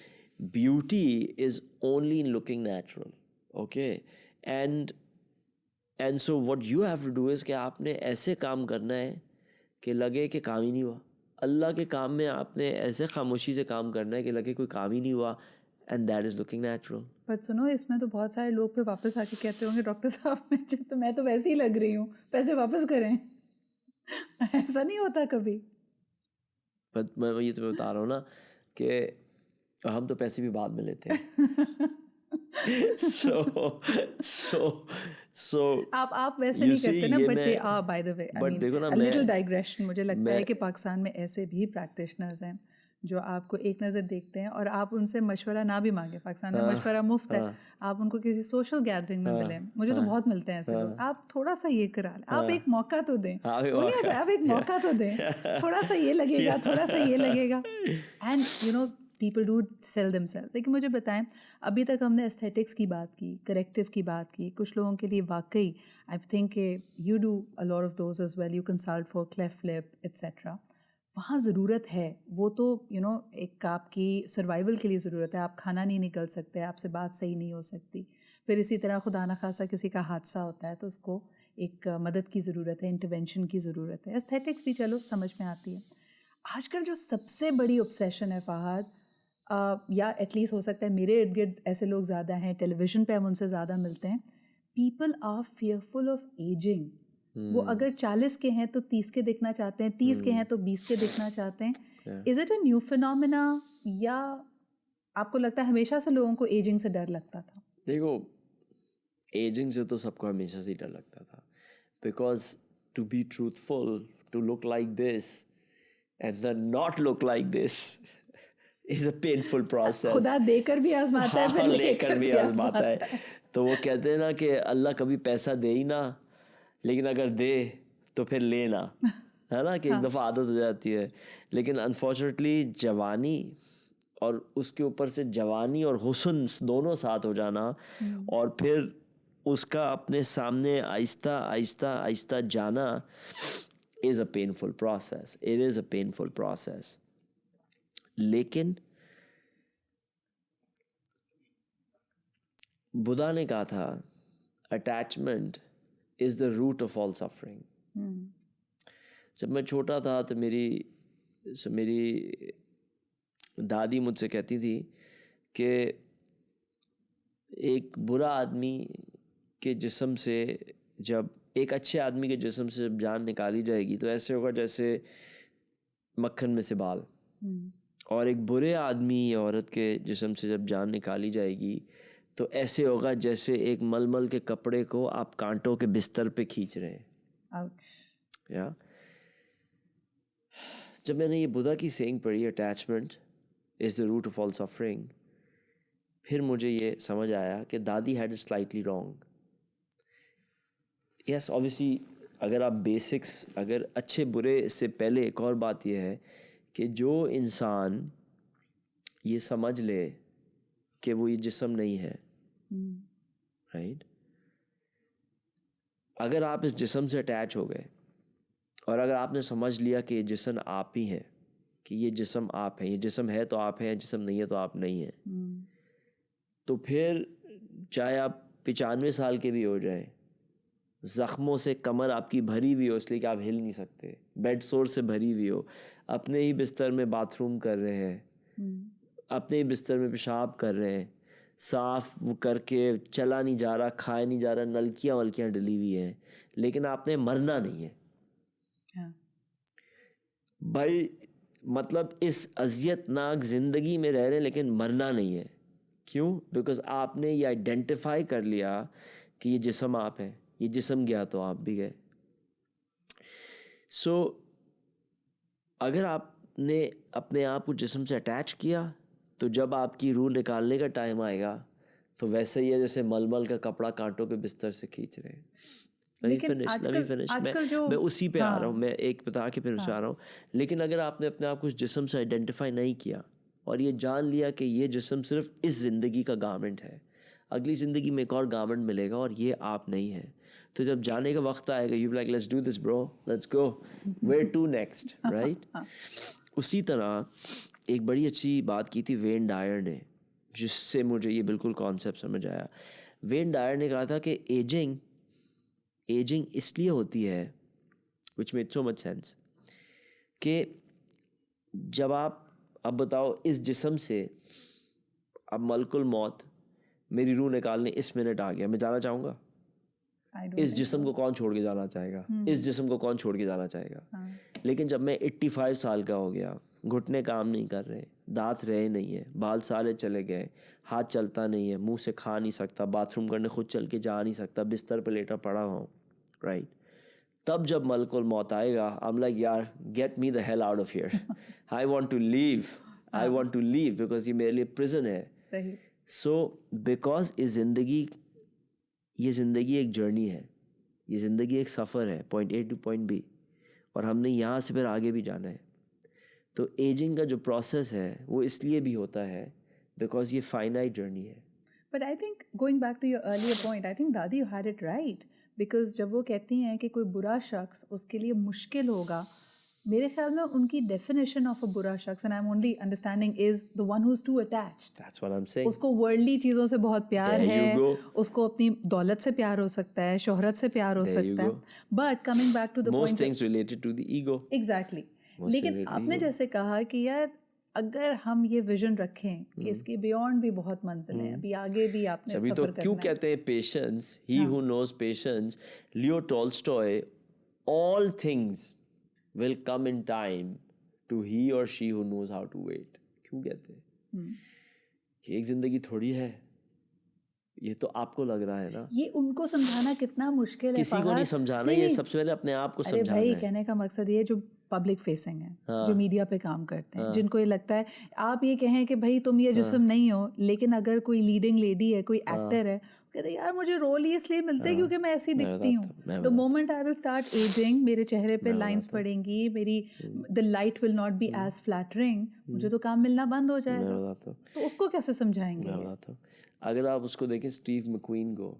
beauty is only in looking natural, okay? And so what you have to do is कि आपने ऐसे काम करना है कि लगे कि काम ही नहीं हुआ. अल्लाह के काम में आपने ऐसे खामोशी से काम करना है कि लगे कोई काम ही नहीं हुआ. And that is looking natural. पर सुनो, इसमें तो बहुत सारे लोग पे वापस आके कहते होंगे, डॉक्टर साहब मैं तो वैसे ही लग रही हूँ, पैसे वापस करें. ऐसा नहीं होता कभी? मैं ये तुम्हें बता रहा हूँ ना कि हम तो पैसे भी बाद में लेते हैं. so आप वैसे you नहीं see, करते ना, ये बट मैं- they are by the way. I but देखो ना, मीन लिटिल मैं- डाइग्रेशन, मुझे लगता मैं- है कि पाकिस्तान में ऐसे भी प्रैक्टिशनर्स हैं जो आपको एक नज़र देखते हैं और आप उनसे मशवरा ना भी मांगे। पाकिस्तान में मशवरा मुफ्त है। आप उनको किसी सोशल गैदरिंग में मिलें, मुझे तो बहुत मिलते हैं ऐसे लोग, आप थोड़ा सा ये करा लें, आप एक मौका तो दें। हाँ, एक वो नहीं मौका। होता, आप एक मौका तो दें, थोड़ा सा ये लगेगा, थोड़ा सा ये लगेगा। And you know people do sell themselves. लेकिन मुझे बताएं, अभी तक हमने एस्थेटिक्स की बात की, करेक्टिव की बात की, कुछ लोगों के लिए वाकई I think you do a lot of those as well, you consult for cleft lip etcetera. वहाँ ज़रूरत है, वो तो यू नो एक आपकी सर्वाइवल के लिए ज़रूरत है। आप खाना नहीं निकल सकते, आपसे बात सही नहीं हो सकती। फिर इसी तरह खुदा न खासा किसी का हादसा होता है तो उसको एक मदद की ज़रूरत है, इंटरवेंशन की ज़रूरत है। एस्थेटिक्स भी चलो समझ में आती है। आजकल जो सबसे बड़ी ऑब्सेशन है फहद, या एटलीस्ट हो सकता है मेरे इर्द गिर्द ऐसे लोग ज़्यादा हैं, टेलीविज़न पे हम उनसे ज़्यादा मिलते हैं, people are fearful of aging. वो अगर 40 के हैं तो 30 के दिखना चाहते हैं, 30 के हैं तो 20 के दिखना चाहते हैं। Is it a new phenomena, या आपको लगता है हमेशा से लोगों को एजिंग से डर लगता था? देखो, एजिंग से तो सबको हमेशा से डर लगता था, because to be truthful, to look like this and then not look like this is a painful process. खुदा देकर भी आजमाता है, फिर लेकर भी आजमाता है। तो वो कहते हैं ना कि अल्लाह कभी पैसा दे ही ना, लेकिन अगर दे तो फिर लेना, है ना, कि एक दफ़ा आदत हो जाती है। लेकिन अनफॉर्चुनेटली जवानी और उसके ऊपर से जवानी और हुस्न दोनों साथ हो जाना, और फिर उसका अपने सामने आहिस्ता आहिस्ता आहिस्ता जाना is a painful process. It is a painful process. लेकिन बुद्धा ने कहा था, attachment is the root of all suffering. जब मैं छोटा था तो मेरी दादी मुझसे कहती थी कि एक बुरा आदमी के जिस्म से जब एक अच्छे आदमी के जिस्म से जब जान निकाली जाएगी तो ऐसे होगा जैसे मक्खन में से बाल, और एक बुरे आदमी या औरत के जिस्म से जब जान निकाली जाएगी तो ऐसे होगा जैसे एक मलमल के कपड़े को आप कांटों के बिस्तर पे खींच रहे हैं। या जब मैंने ये बुद्धा की सेइंग पढ़ी, attachment is the root of all suffering, फिर मुझे ये समझ आया कि दादी had it slightly wrong. Yes, obviously अगर आप बेसिक्स, अगर अच्छे बुरे से पहले एक और बात यह है कि जो इंसान ये समझ ले कि वो ये जिस्म नहीं है, राइट, अगर आप इस जिस्म से अटैच हो गए और अगर आपने समझ लिया कि ये जिस्म आप ही है, कि ये जिस्म आप हैं, ये जिस्म है तो आप हैं, जिस्म नहीं है तो आप नहीं हैं, तो फिर चाहे आप 95 साल के भी हो जाए, ज़ख्मों से कमर आपकी भरी हुई हो इसलिए कि आप हिल नहीं सकते, बेड सोर से भरी हुई हो, अपने ही बिस्तर में बाथरूम कर रहे हैं, अपने ही बिस्तर में पेशाब कर रहे हैं, साफ वो करके चला नहीं जा रहा, खाया नहीं जा रहा, नलकियाँ वलकियाँ डली हुई हैं, लेकिन आपने मरना नहीं है। भाई मतलब इस अज़ियतनाक ज़िंदगी में रह रहे हैं लेकिन मरना नहीं है। क्यों? बिकॉज़ आपने ये आइडेंटिफाई कर लिया कि ये जिस्म आप हैं, ये जिस्म गया तो आप भी गए। सो अगर आपने अपने आप को जिस्म से अटैच किया तो जब आपकी रूह निकालने का टाइम आएगा तो वैसे ही है जैसे मलमल का कपड़ा कांटों के बिस्तर से खींच रहे हैं। मैं उसी पे आ रहा हूँ, मैं एक बता के फिर उसे आ रहा हूँ। लेकिन अगर आपने अपने आप को इस जिस्म से आइडेंटिफाई नहीं किया और ये जान लिया कि ये जिस्म सिर्फ इस ज़िंदगी का गारमेंट है, अगली ज़िंदगी में एक और गारमेंट मिलेगा और ये आप नहीं है, तो जब जाने का वक्त आएगा you like let's do this bro, let's go, where to next, right. उसी तरह एक बड़ी अच्छी बात की थी वेन डायर ने, जिससे मुझे ये बिल्कुल कॉन्सेप्ट समझ आया। वेन डायर ने कहा था कि एजिंग इसलिए होती है, which made so much sense, कि जब आप अब बताओ इस जिस्म से अब मलकुल मौत मेरी रूह निकालने इस मिनट आ गया, मैं जाना चाहूँगा? इस जिस्म को कौन छोड़ के जाना चाहेगा? इस जिस्म को कौन छोड़ के जाना चाहेगा? लेकिन जब मैं 85 साल का हो गया घुटने काम नहीं कर रहे, दांत रहे नहीं है, बाल सारे चले गए, हाथ चलता नहीं है, मुंह से खा नहीं सकता, बाथरूम करने खुद चल के जा नहीं सकता, बिस्तर पे लेटा पड़ा हूँ, राइट? तब जब मलकुल मौत आएगा, आई एम लाइक यार get me the hell out of here, I want to leave, I want to leave, because ये मेरे लिए प्रिजन है. सही. सो बिकॉज ये ज़िंदगी एक जर्नी है, ये ज़िंदगी एक सफ़र है point A to point B, और हमने यहाँ से फिर आगे भी जाना है. तो एजिंग का जो प्रोसेस है वो इसलिए भी होता है बिकॉज ये फाइनाइट जर्नी है. But I think going back to your earlier point, I think दादी you had it right. Because जब वो कहती हैं कि कोई बुरा शख्स उसके लिए मुश्किल होगा, मेरे ख्याल में उनकी definition of a बुरा शख्स, and I'm only understanding, is the one who's too attached. That's what I'm saying. उसको वर्ल्डली चीज़ों से बहुत प्यार There है, you go. उसको अपनी दौलत से प्यार हो सकता है, शोहरत से प्यार हो There you सकता है. go. But coming back to the Most point, things related to the ego. Exactly. Most लेकिन related आपने ego. जैसे कहा कि यार अगर हम ये विजन रखें कि इसके बियॉन्ड भी बहुत मंजिल है, अभी आगे भी आपने अभी सफर तो करना क्यों है. कहते हैं patience, he who knows patience, Leo Tolstoy, all things will come in time to he or she who knows how to wait. क्यों कहते हैं कि एक जिंदगी थोड़ी है, ये तो आपको लग रहा है ना, ये उनको समझाना कितना मुश्किल है. किसी को नहीं समझाना, ये सबसे पहले अपने आप को अरे समझाना भाई है. कहने का मकसद ये जो पब्लिक फेसिंग है, जो मीडिया पे काम करते हैं, जिनको ये लगता है, आप ये कहें कि भाई तुम ये जिस्म नहीं हो, लेकिन अगर कोई लीडिंग लेडी है, कोई एक्टर है, कहते यार मुझे रोल ये इसलिए मिलते हैं क्योंकि मैं ऐसी दिखती हूँ. The moment I will start aging, मेरे चेहरे पे लाइंस पड़ेंगी, मेरी the light will not be as flattering, मुझे तो काम मिलना बंद हो जाएगा. तो उसको कैसे समझाएंगे? मैं बताता हूँ. अगर आप उसको देखें स्टीव मैक्वीन को,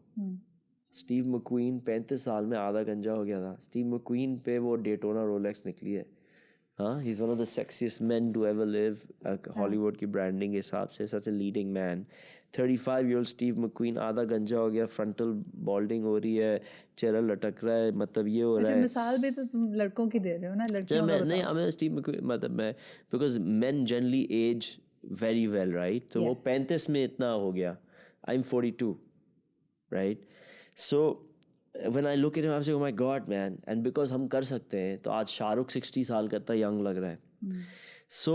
स्टीव मैक्वीन 35 साल में आधा गंजा हो गया था. स्टीव मैक्वीन पे वो डेटोना रोलेक्स निकली है. हाँ, he is one of the sexiest man to ever live Hollywood की ब्रांडिंग के हिसाब से. Such a leading man. 35-year-old Steve McQueen आधा गंजा हो गया, फ्रंटल बॉल्डिंग हो रही है, चेहरा लटक रहा है, मतलब ये हो रहा है. मिसाल भी तो तुम लड़कों की दे रहे हो ना, लड़कियों का नहीं, मैं स्टीव मैक्वीन मतलब मैं, because man generally age very well, right? तो वो 35 में इतना हो गया. I am 42, right? So when I look at him, I say, oh my God, man. And because हम कर सकते हैं, तो आज शाहरुख 60 साल का इतना यंग लग रहा है. So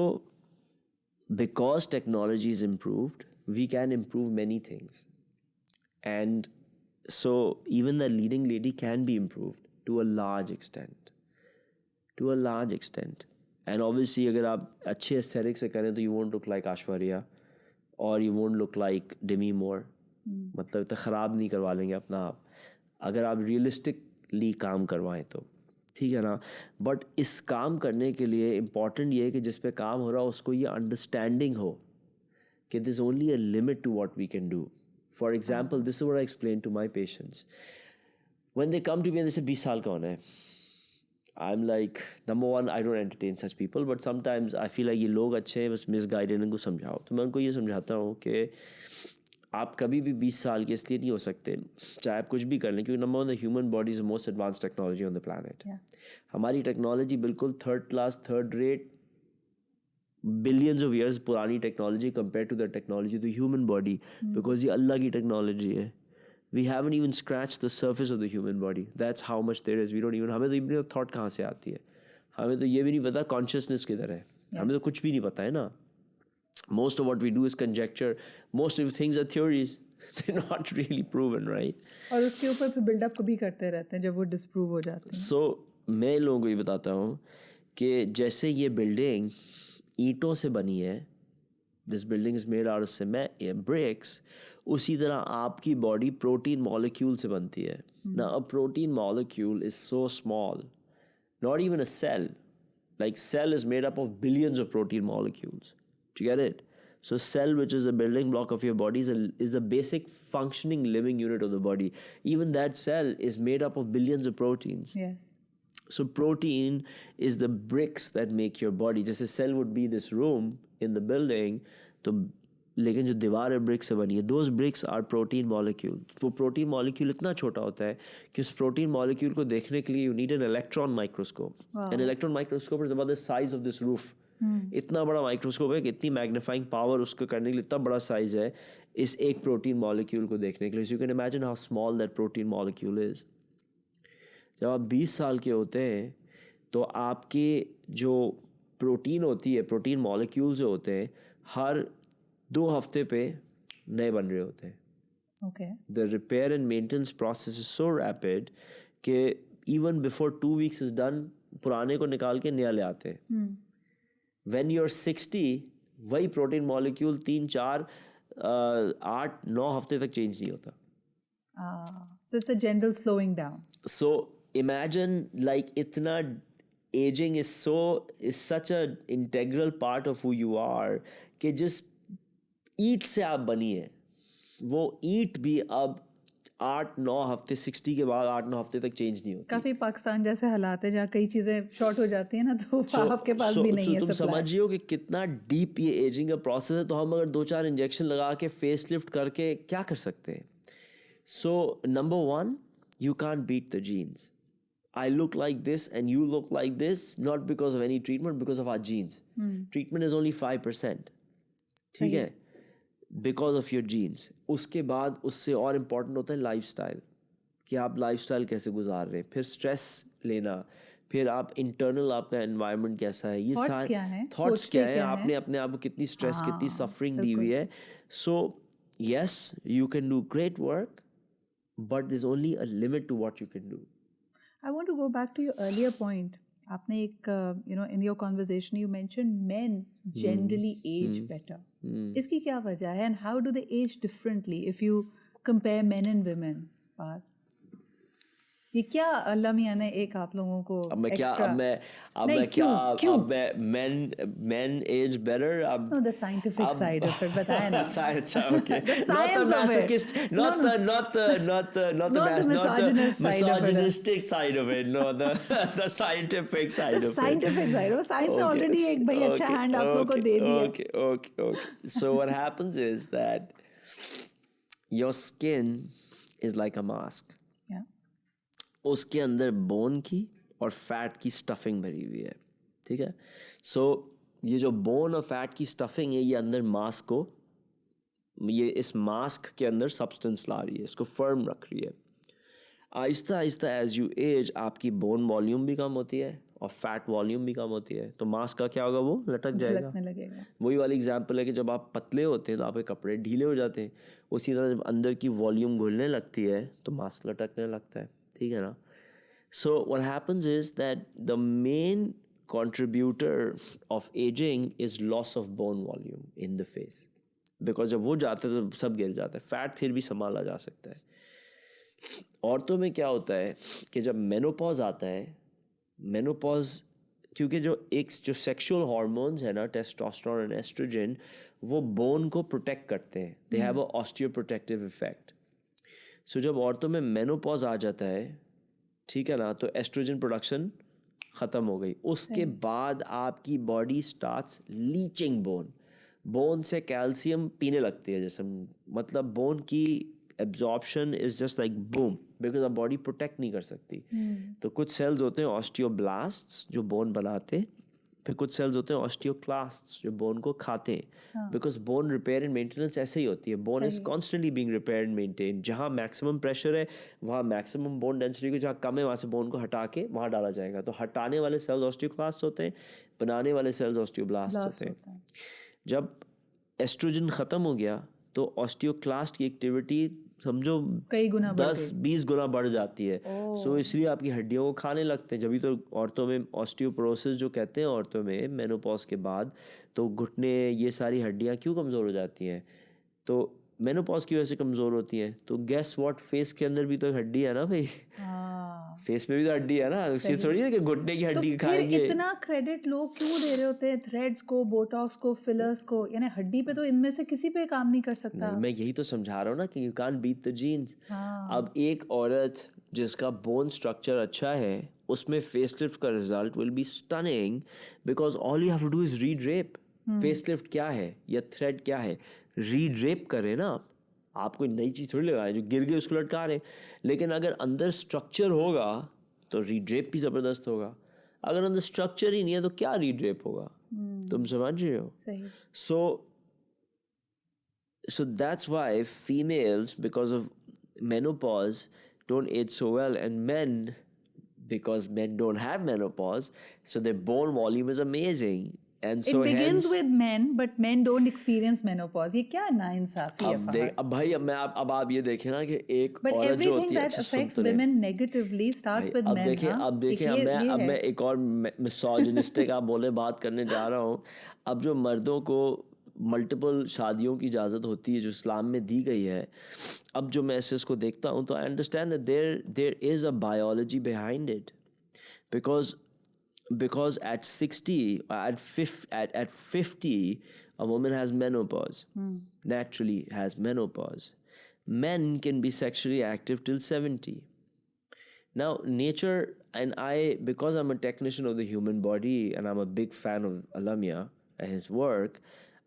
because technology is improved, we can improve many things. And so even the leading lady can be improved to a large extent. To a large extent. And obviously अगर आप अच्छे aesthetic से करें तो you won't look like Ashwarya or you won't look like Demi Moore. मतलब इतना ख़राब नहीं करवा लेंगे अपना आप, अगर आप रियलिस्टिकली काम करवाएं तो ठीक है ना. बट इस काम करने के लिए इम्पॉर्टेंट ये है कि जिस पे काम हो रहा हो उसको ये अंडरस्टैंडिंग हो कि this only a limit to what we can do. For example, this is what I explain to my patients when they come to me and they say 20 साल का होना है. I am like, number one, I don't entertain such people, but sometimes I feel like ये लोग अच्छे हैं, बस misguided, इनको समझाओ. तो मैं उनको ये समझाता हूँ कि आप कभी भी 20 साल के इसलिए नहीं हो सकते चाहे आप कुछ भी कर लें, क्योंकि number one, the human body is the most advance technology on the planet. हमारी टेक्नोलॉजी बिल्कुल third class, third rate, billions of years पुरानी technology compare to the technology the human body, because ये अल्लाह की टेक्नोलॉजी है. We haven't even scratch the surface of the human body. That's how much there is. We don't even, हमें तो even thought कहाँ से आती है, हमें तो ये भी नहीं पता कॉन्शियसनेस किधर है, हमें तो कुछ भी नहीं पता है ना. Most of what we do is conjecture. Most of things are theories. They're not really proven, right? और उसके ऊपर फिर बिल्डअप कभी करते रहते हैं जब वो डिस्प्रूव हो जाते हैं. So मैं लोगों को ये बताता हूँ कि जैसे ये बिल्डिंग ईंटों से बनी है, this building is made out of cement, bricks, उसी तरह आपकी बॉडी प्रोटीन मॉलिक्यूल से बनती है. Now a protein molecule is so small, not even a cell. Like cell is made up of billions of protein molecules. Do you get it? So cell, which is a building block of your body, is a basic functioning living unit of the body. Even that cell is made up of billions of proteins. Yes. So protein is the bricks that make your body. जैसे cell would be this room in the building, तो लेकिन जो दीवार है brick से बनी है, those bricks are protein molecule. वो प्रोटीन मॉलिक्यूल इतना छोटा होता है कि उस प्रोटीन मॉलिक्यूल को देखने के लिए you need an electron microscope. An electron microscope is about the size of this roof. इतना बड़ा माइक्रोस्कोप है कि इतनी मैग्नीफाइंग पावर उसको करने के लिए इतना बड़ा साइज है इस एक प्रोटीन मॉलिक्यूल को देखने के लिए. So you can imagine how small that protein molecule is. जब आप 20 साल के होते हैं तो आपके जो प्रोटीन होती है, प्रोटीन मॉलिक्यूल्स जो होते हैं हर 2 हफ्ते पे नए बन रहे होते हैं. Okay. The repair and maintenance process is so rapid कि even before 2 weeks is done पुराने को निकाल के नया ले आते हैं. When you're 60 वही प्रोटीन मॉलिक्यूल 3-4 8-9 हफ्ते तक चेंज नहीं होता. So it's a general slowing down. So imagine like इतना aging is such a integral part of who you are कि जिस ईट से आप बनी है वो ईट भी अब 8-9 हफ्ते 60 के बाद 8-9 हफ्ते तक चेंज नहीं होती. काफी पाकिस्तान जैसे हालात है जहाँ कई चीजें शॉर्ट हो जाती है ना तो आपके पास भी नहीं है तुम supply. समझिए हो कि कितना डीप ये एजिंग का प्रोसेस है. तो हम अगर 2-4 इंजेक्शन लगा के फेस लिफ्ट करके क्या कर सकते हैं. So number 1 you can't beat the genes. I look like this and you look like this not because of any treatment, because of our genes. Treatment is only 5%. ठीक है, because of your genes. उसके बाद उससे और important होता है lifestyle, कि आप लाइफस्टाइल कैसे गुजार रहे हैं, फिर स्ट्रेस लेना, फिर आप इंटरनल आपका एनवायरनमेंट कैसा है, ये Thoughts सारे क्या हैं? थॉट्स क्या है, क्या हैं? आपने अपने आप को कितनी स्ट्रेस कितनी सफरिंग दी हुई है. So yes you can do great work but there's only a limit to what you can do. I want to go back to your earlier point. आपने एक in your conversation you mentioned men generally age better. इसकी क्या वजह है and how do they age differently if you compare men and women? पार ये क्या अल्लाह मियाँ ने एक आप लोगों को अब मैं क्या extra- अब मैं अब नहीं, मैं क्या क्यों? अब मैं men age better अब No, the scientific side of it बताया ना. अच्छा okay The not the science of it. masochist not the misogynist side of it. misogynistic side of it, no, the scientific side The of it. scientific side वो science ने already एक भाई अच्छा hand आप लोगों को दे दिया. Okay. So what happens is that your skin is like a mask. Yeah. उसके अंदर बोन की और फैट की स्टफिंग भरी हुई है. ठीक है. सो ये जो बोन और फैट की स्टफिंग है ये अंदर मास्क को, ये इस मास्क के अंदर सब्सटेंस ला रही है, इसको फर्म रख रही है. Aahista Aahista as you as आपकी बोन वॉल्यूम भी कम होती है और फैट वॉल्यूम भी कम होती है, तो मास्क का क्या होगा, वो लटक जाएगा. लगने लगेगा. वही वाली एग्जांपल है कि जब आप पतले होते हैं तो आपके कपड़े ढीले हो जाते हैं. उसी तरह जब अंदर की वॉल्यूम घुलने लगती है तो मास्क लटकने लगता है. ठीक है ना. So what happens is that the main contributor of aging is loss of bone volume in the face, because जब वो जाते हैं तो सब गिर जाता है. फैट फिर भी संभाला जा सकता है. औरतों में क्या होता है कि जब मेनोपॉज आता है, मेनोपॉज क्योंकि जो सेक्सुअल हार्मोन्स है ना, टेस्टोस्टेरोन एंड एस्ट्रोजन, वो बोन को प्रोटेक्ट करते हैं. They have a ऑस्टियोप्रोटेक्टिव effect. सो जब औरतों में मेनोपॉज आ जाता है, ठीक है ना, तो एस्ट्रोजन प्रोडक्शन ख़त्म हो गई. उसके बाद आपकी बॉडी स्टार्ट्स लीचिंग बोन से कैल्शियम पीने लगती है. जैसे मतलब बोन की absorption is just like boom, because अब बॉडी प्रोटेक्ट नहीं कर सकती. तो कुछ सेल्स होते हैं ऑस्टियोब्लास्ट्स जो बोन बनाते हैं, फिर कुछ सेल्स होते हैं ऑस्टियोक्लास्ट्स जो बोन को खाते हैं. Because bone repair and maintenance ऐसे ही होती है. Bone is constantly being repair and maintain. जहाँ मैक्सिमम प्रेशर है वहाँ मैक्सिमम बोन डेंसिटी को, जहाँ कम है वहाँ से बोन को हटा के वहाँ डाला जाएगा. तो हटाने वाले सेल्स ऑस्टियोक्लास्ट्स होते हैं, बनाने वाले सेल्स ऑस्टियोब्लास्ट्स होते हैं. जब एस्ट्रोजन ख़त्म हो गया तो ऑस्टियोक्लास्ट की एक्टिविटी समझो कई गुना 10-20 गुना बढ़ जाती है. सो इसलिए आपकी हड्डियों को खाने लगते हैं. जब तो औरतों में ऑस्टियोपोरोसिस जो कहते हैं औरतों में मेनोपॉज के बाद, तो घुटने ये सारी हड्डियाँ क्यों कमज़ोर हो जाती हैं, तो मेनोपॉज की वजह से कमज़ोर होती हैं. तो गेस व्हाट, फेस के अंदर भी तो एक हड्डी है ना भाई. फेस में भी तो हड्डी है ना. इसलिए थोड़ी है कि घुटने की हड्डी तो खाएंगे. फिर इतना क्रेडिट लोग क्यों दे रहे होते हैं थ्रेड्स को, बोटॉक्स को, फिलर्स को? यानी हड्डी पे तो इनमें से किसी पे काम नहीं कर सकता. मैं यही तो समझा रहा हूँ ना कि you can't beat the genes. अब एक औरत जिसका बोन स्ट्रक्चर अच्छा है उसमें फेसलिफ्ट का result will be stunning, because all you have to do is redrape. Facelift क्या है या थ्रेड क्या है, रीड्रेप करें ना आप कोई नई चीज़ थोड़ी लगाए जो गिर गए उसको लटका रहे. लेकिन अगर अंदर स्ट्रक्चर होगा तो रीड्रेप भी ज़बरदस्त होगा. अगर अंदर स्ट्रक्चर ही नहीं है तो क्या रीड्रेप होगा. तुम समझ रहे हो. सही. So that's why females, because of menopause, don't age so well, and men, because men don't have menopause, so their bone volume is amazing. And so It begins hence, with men, but men don't experience menopause. ये क्या नाइंसाफी है फहद? अब भाई अब आप ये देखें ना कि एक But औरत जो everything होती है, that अच्छा सुन affects तो ले। women negatively starts with अब men. देखिए हाँ? अब देखिए एक ये अब है. मैं एक और मिसोजिनिस्टिक आप बोले बात करने जा रहा हूँ। अब जो मर्दों को मल्टीपल शादियों की इजाज़त होती है जो इस्लाम में दी गई है, अब जो मैं इसको देखता हूँ तो I understand that there is a biology behind it, because at 60 at 50 a woman has menopause, naturally has menopause. Men can be sexually active till 70. Now nature, and I, because I'm a technician of the human body and I'm a big fan of Alamia and his work,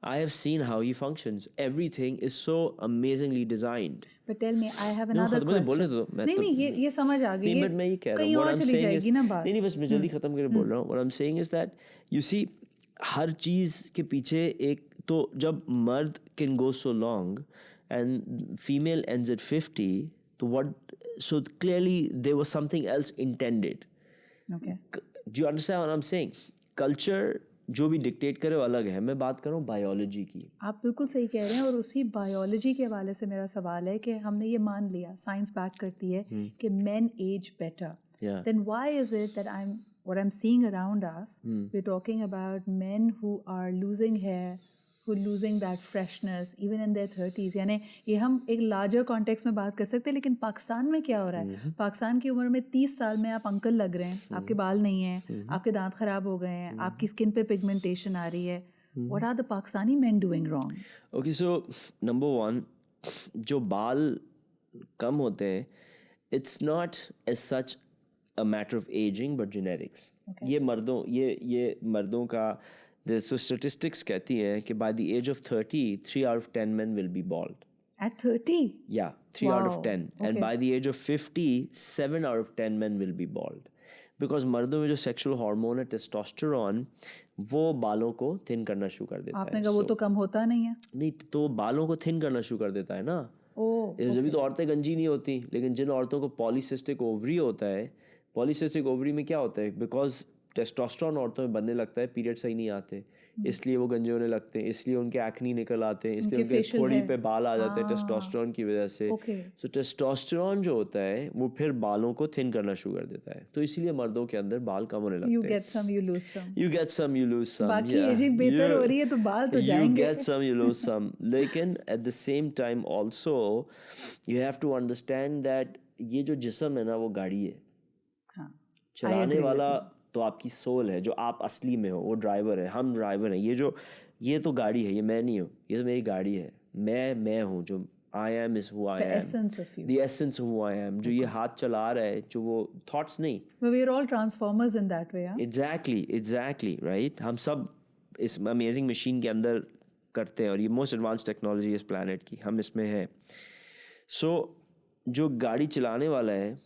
I have seen how he functions. Everything is so amazingly designed. But tell me, I have No, another मुझे बोलने question. दो, मैं नहीं तो- नहीं ये समझ आ गई. नहीं, ये but मैं ये कह रहा कहीं हूँ, what और I'm चली saying is, जाएगी ना बात. नहीं बस मैं जल्दी खत्म करके बोल रहा हूँ. What I'm saying is that you see, हर चीज़ के पीछे एक तो जब मर्द can go so long and female ends at 50, तो so clearly there was something else intended. Okay. Do you understand what I'm saying? Culture जो भी डिक्टेट करे वो अलग है, मैं बात कर रहा हूँ बायोलॉजी की. आप बिल्कुल सही कह रहे हैं. और उसी बायोलॉजी के हवाले से मेरा सवाल है कि हमने ये मान लिया, साइंस बैक करती है कि men age better. Yeah. Then why is it that what I'm seeing around us, we're talking about men who are losing hair, who are losing that freshness even in their 30s. यानी ये हम एक larger context में बात कर सकते हैं, लेकिन पाकिस्तान में क्या हो रहा है? पाकिस्तान की उम्र में 30 साल में आप अंकल लग रहे हैं, आपके बाल नहीं हैं, आपके दांत खराब हो गए हैं, आपकी स्किन पे पिगमेंटेशन आ रही है. What are the Pakistani men doing wrong? Okay, so number one, जो बाल कम होते हैं, it's not as such a matter of aging but genetics. Okay. ये मर्दों का so statistics कहती हैं कि by the age of 30, 3 out of 10 men will be bald. At 30? Yeah, 3 out of Wow. 10. And Okay. by the age of 50, 7 out of 10 men will be bald. Because मर्दों में जो sexual hormone है testosterone, वो बालों को thin करना शुरू कर देता आपने है. कहा वो तो कम होता नहीं है. नहीं तो बालों को थिन करना शुरू कर देता है ना. जब भी तो औरतें गंजी नहीं होती, लेकिन जिन औरतों को पॉलीसिस्टिक ओवरी होता है, पॉलीसिस्टिक ओवरी में क्या होता है, बिकॉज टेस्टोस्टेरोन औरतों में बनने लगता है, पीरियड सही नहीं आते, इसलिए वो गंजे होने लगते हैं, इसलिए उनके एक्नी निकल आते हैं, इसलिए उनके थोड़ी पे बाल आ जाते हैं टेस्टोस्टेरोन की वजह से. सो टेस्टोस्टेरोन जो होता है वो फिर बालों को थिन करना शुरू कर देता है, तो इसीलिए मर्दों के अंदर बाल कम होने लगते हैं. You get some, you lose some. You get some, you lose some. बाकी yeah. एजिंग बेहतर हो रही है तो बाल तो जाएंगे. You get some, you lose some. लेकिन at the same time also you have to understand that ये जो जिस्म है ना वो गाड़ी है. हाँ. चलाने वाला तो आपकी सोल है, जो आप असली में हो, वो ड्राइवर है, हम ड्राइवर हैं. ये तो गाड़ी है, ये मैं नहीं हूँ, ये तो मेरी गाड़ी है. मैं हूँ, जो I am is who I am. The essence of you. The essence of who I am. जो ये हाथ चला रहा है, जो वो thoughts नहीं. Well, we're all transformers in that way, huh? Exactly, right? हम सब इस अमेजिंग मशीन के अंदर करते हैं और ये मोस्ट एडवांस टेक्नोलॉजी इस प्लानट की, हम इसमें है. सो जो गाड़ी चलाने वाला है,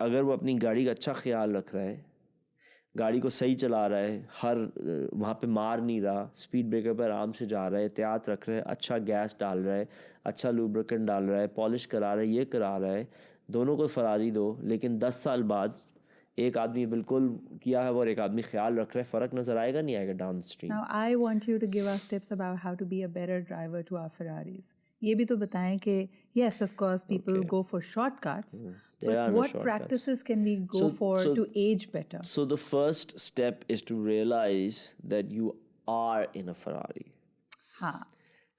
अगर वो अपनी गाड़ी का अच्छा ख्याल रख रहा है, गाड़ी को सही चला रहा है, हर वहाँ पे मार नहीं रहा, स्पीड ब्रेकर पर आराम से जा रहा है, एहतियात रख रहा है, अच्छा गैस डाल रहा है, अच्छा लूब्रिकेंट डाल रहा है, पॉलिश करा रहा है, ये करा रहा है, दोनों को फरारी दो. लेकिन 10 साल बाद एक आदमी बिल्कुल किया है और एक आदमी ख्याल रख रहा है, फ़र्क नज़र आएगा नहीं आएगा down stream. Now I want you to give us tips about how to be a better driver to our Ferraris. ये भी तो बताएं कि yes, of course, people go for shortcuts, There are but no what shortcuts. practices can we go for to age better? So the first step is to realize that you are in a Ferrari. हाँ,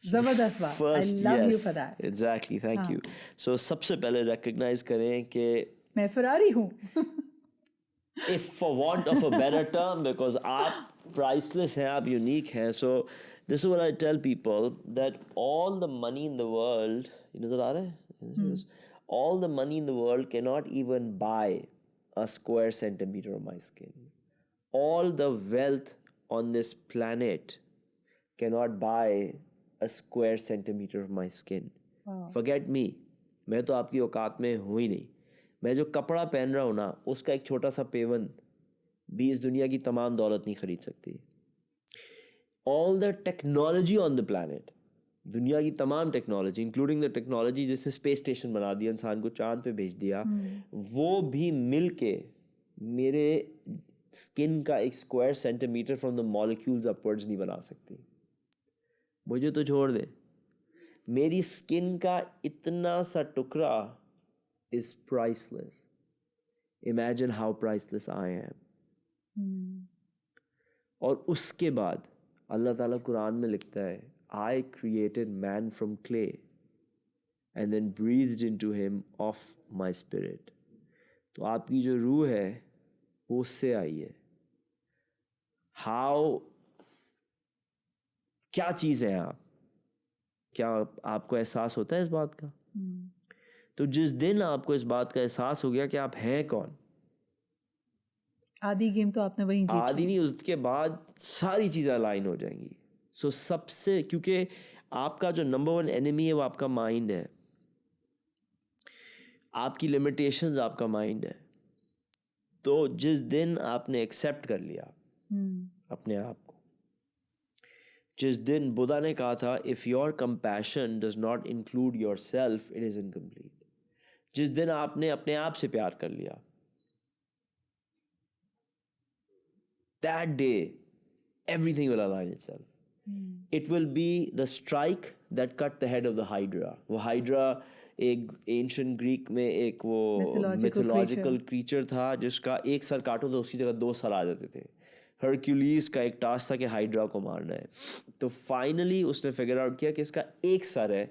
ज़बरदस्त बात. I love you for that. Exactly, thank you. So सबसे पहले recognize करें कि मैं Ferrari हूँ. if for want of a better term, because आप priceless हैं, आप unique हैं. So this is what I tell people, that all the money in the world, नज़र आ रहा है? All the money in the world cannot even buy a square centimeter of my skin. All the wealth on this planet cannot buy a square centimeter of my skin. Wow. Forget me. मैं तो आपकी औकात में हूँ ही नहीं. मैं जो कपड़ा पहन रहा हूँ ना, उसका एक छोटा सा पेवन भी इस दुनिया की तमाम दौलत नहीं खरीद सकती. All the technology on the planet, दुनिया की तमाम टेक्नोलॉजी, इंक्लूडिंग द टेक्नोलॉजी जिसने स्पेस स्टेशन बना दिया, इंसान को चांद पे भेज दिया, वो भी मिल के मेरे स्किन का एक square centimetre from the molecules upwards नहीं बना सकती। मुझे तो छोड़ दे, मेरी स्किन का इतना सा टुकड़ा is priceless. Imagine how priceless I am. और उसके बाद अल्लाह ताला कुरान में लिखता है, I created man from clay and then breathed into him of my spirit. तो आपकी जो रूह है वो उससे आई है। हाउ, क्या चीज़ है आप? क्या आपको एहसास होता है इस बात का? तो जिस दिन आपको इस बात का एहसास हो गया कि आप हैं कौन, आधी गेम तो आपने वहीं जीत आदि नहीं, उसके बाद सारी चीज़ें अलाइन हो जाएंगी। सो सबसे, क्योंकि आपका जो नंबर वन एनिमी है वो आपका माइंड है, आपकी लिमिटेशंस आपका माइंड है। तो जिस दिन आपने एक्सेप्ट कर लिया अपने आप को, जिस दिन बुद्धा ने कहा था if your compassion does not include your self it is incomplete, जिस दिन आपने अपने आप से प्यार कर लिया, that day everything will align itself. It will be the strike that cut the head of the hydra. वो hydra एक ancient Greek में एक वो mythological creature था जिसका एक सर काटो तो उसकी जगह दो सर आ जाते थे। हरक्यूलिस का एक टास्क था कि हाइड्रा को मारना है, तो फाइनली उसने फिगर आउट किया कि इसका एक सर है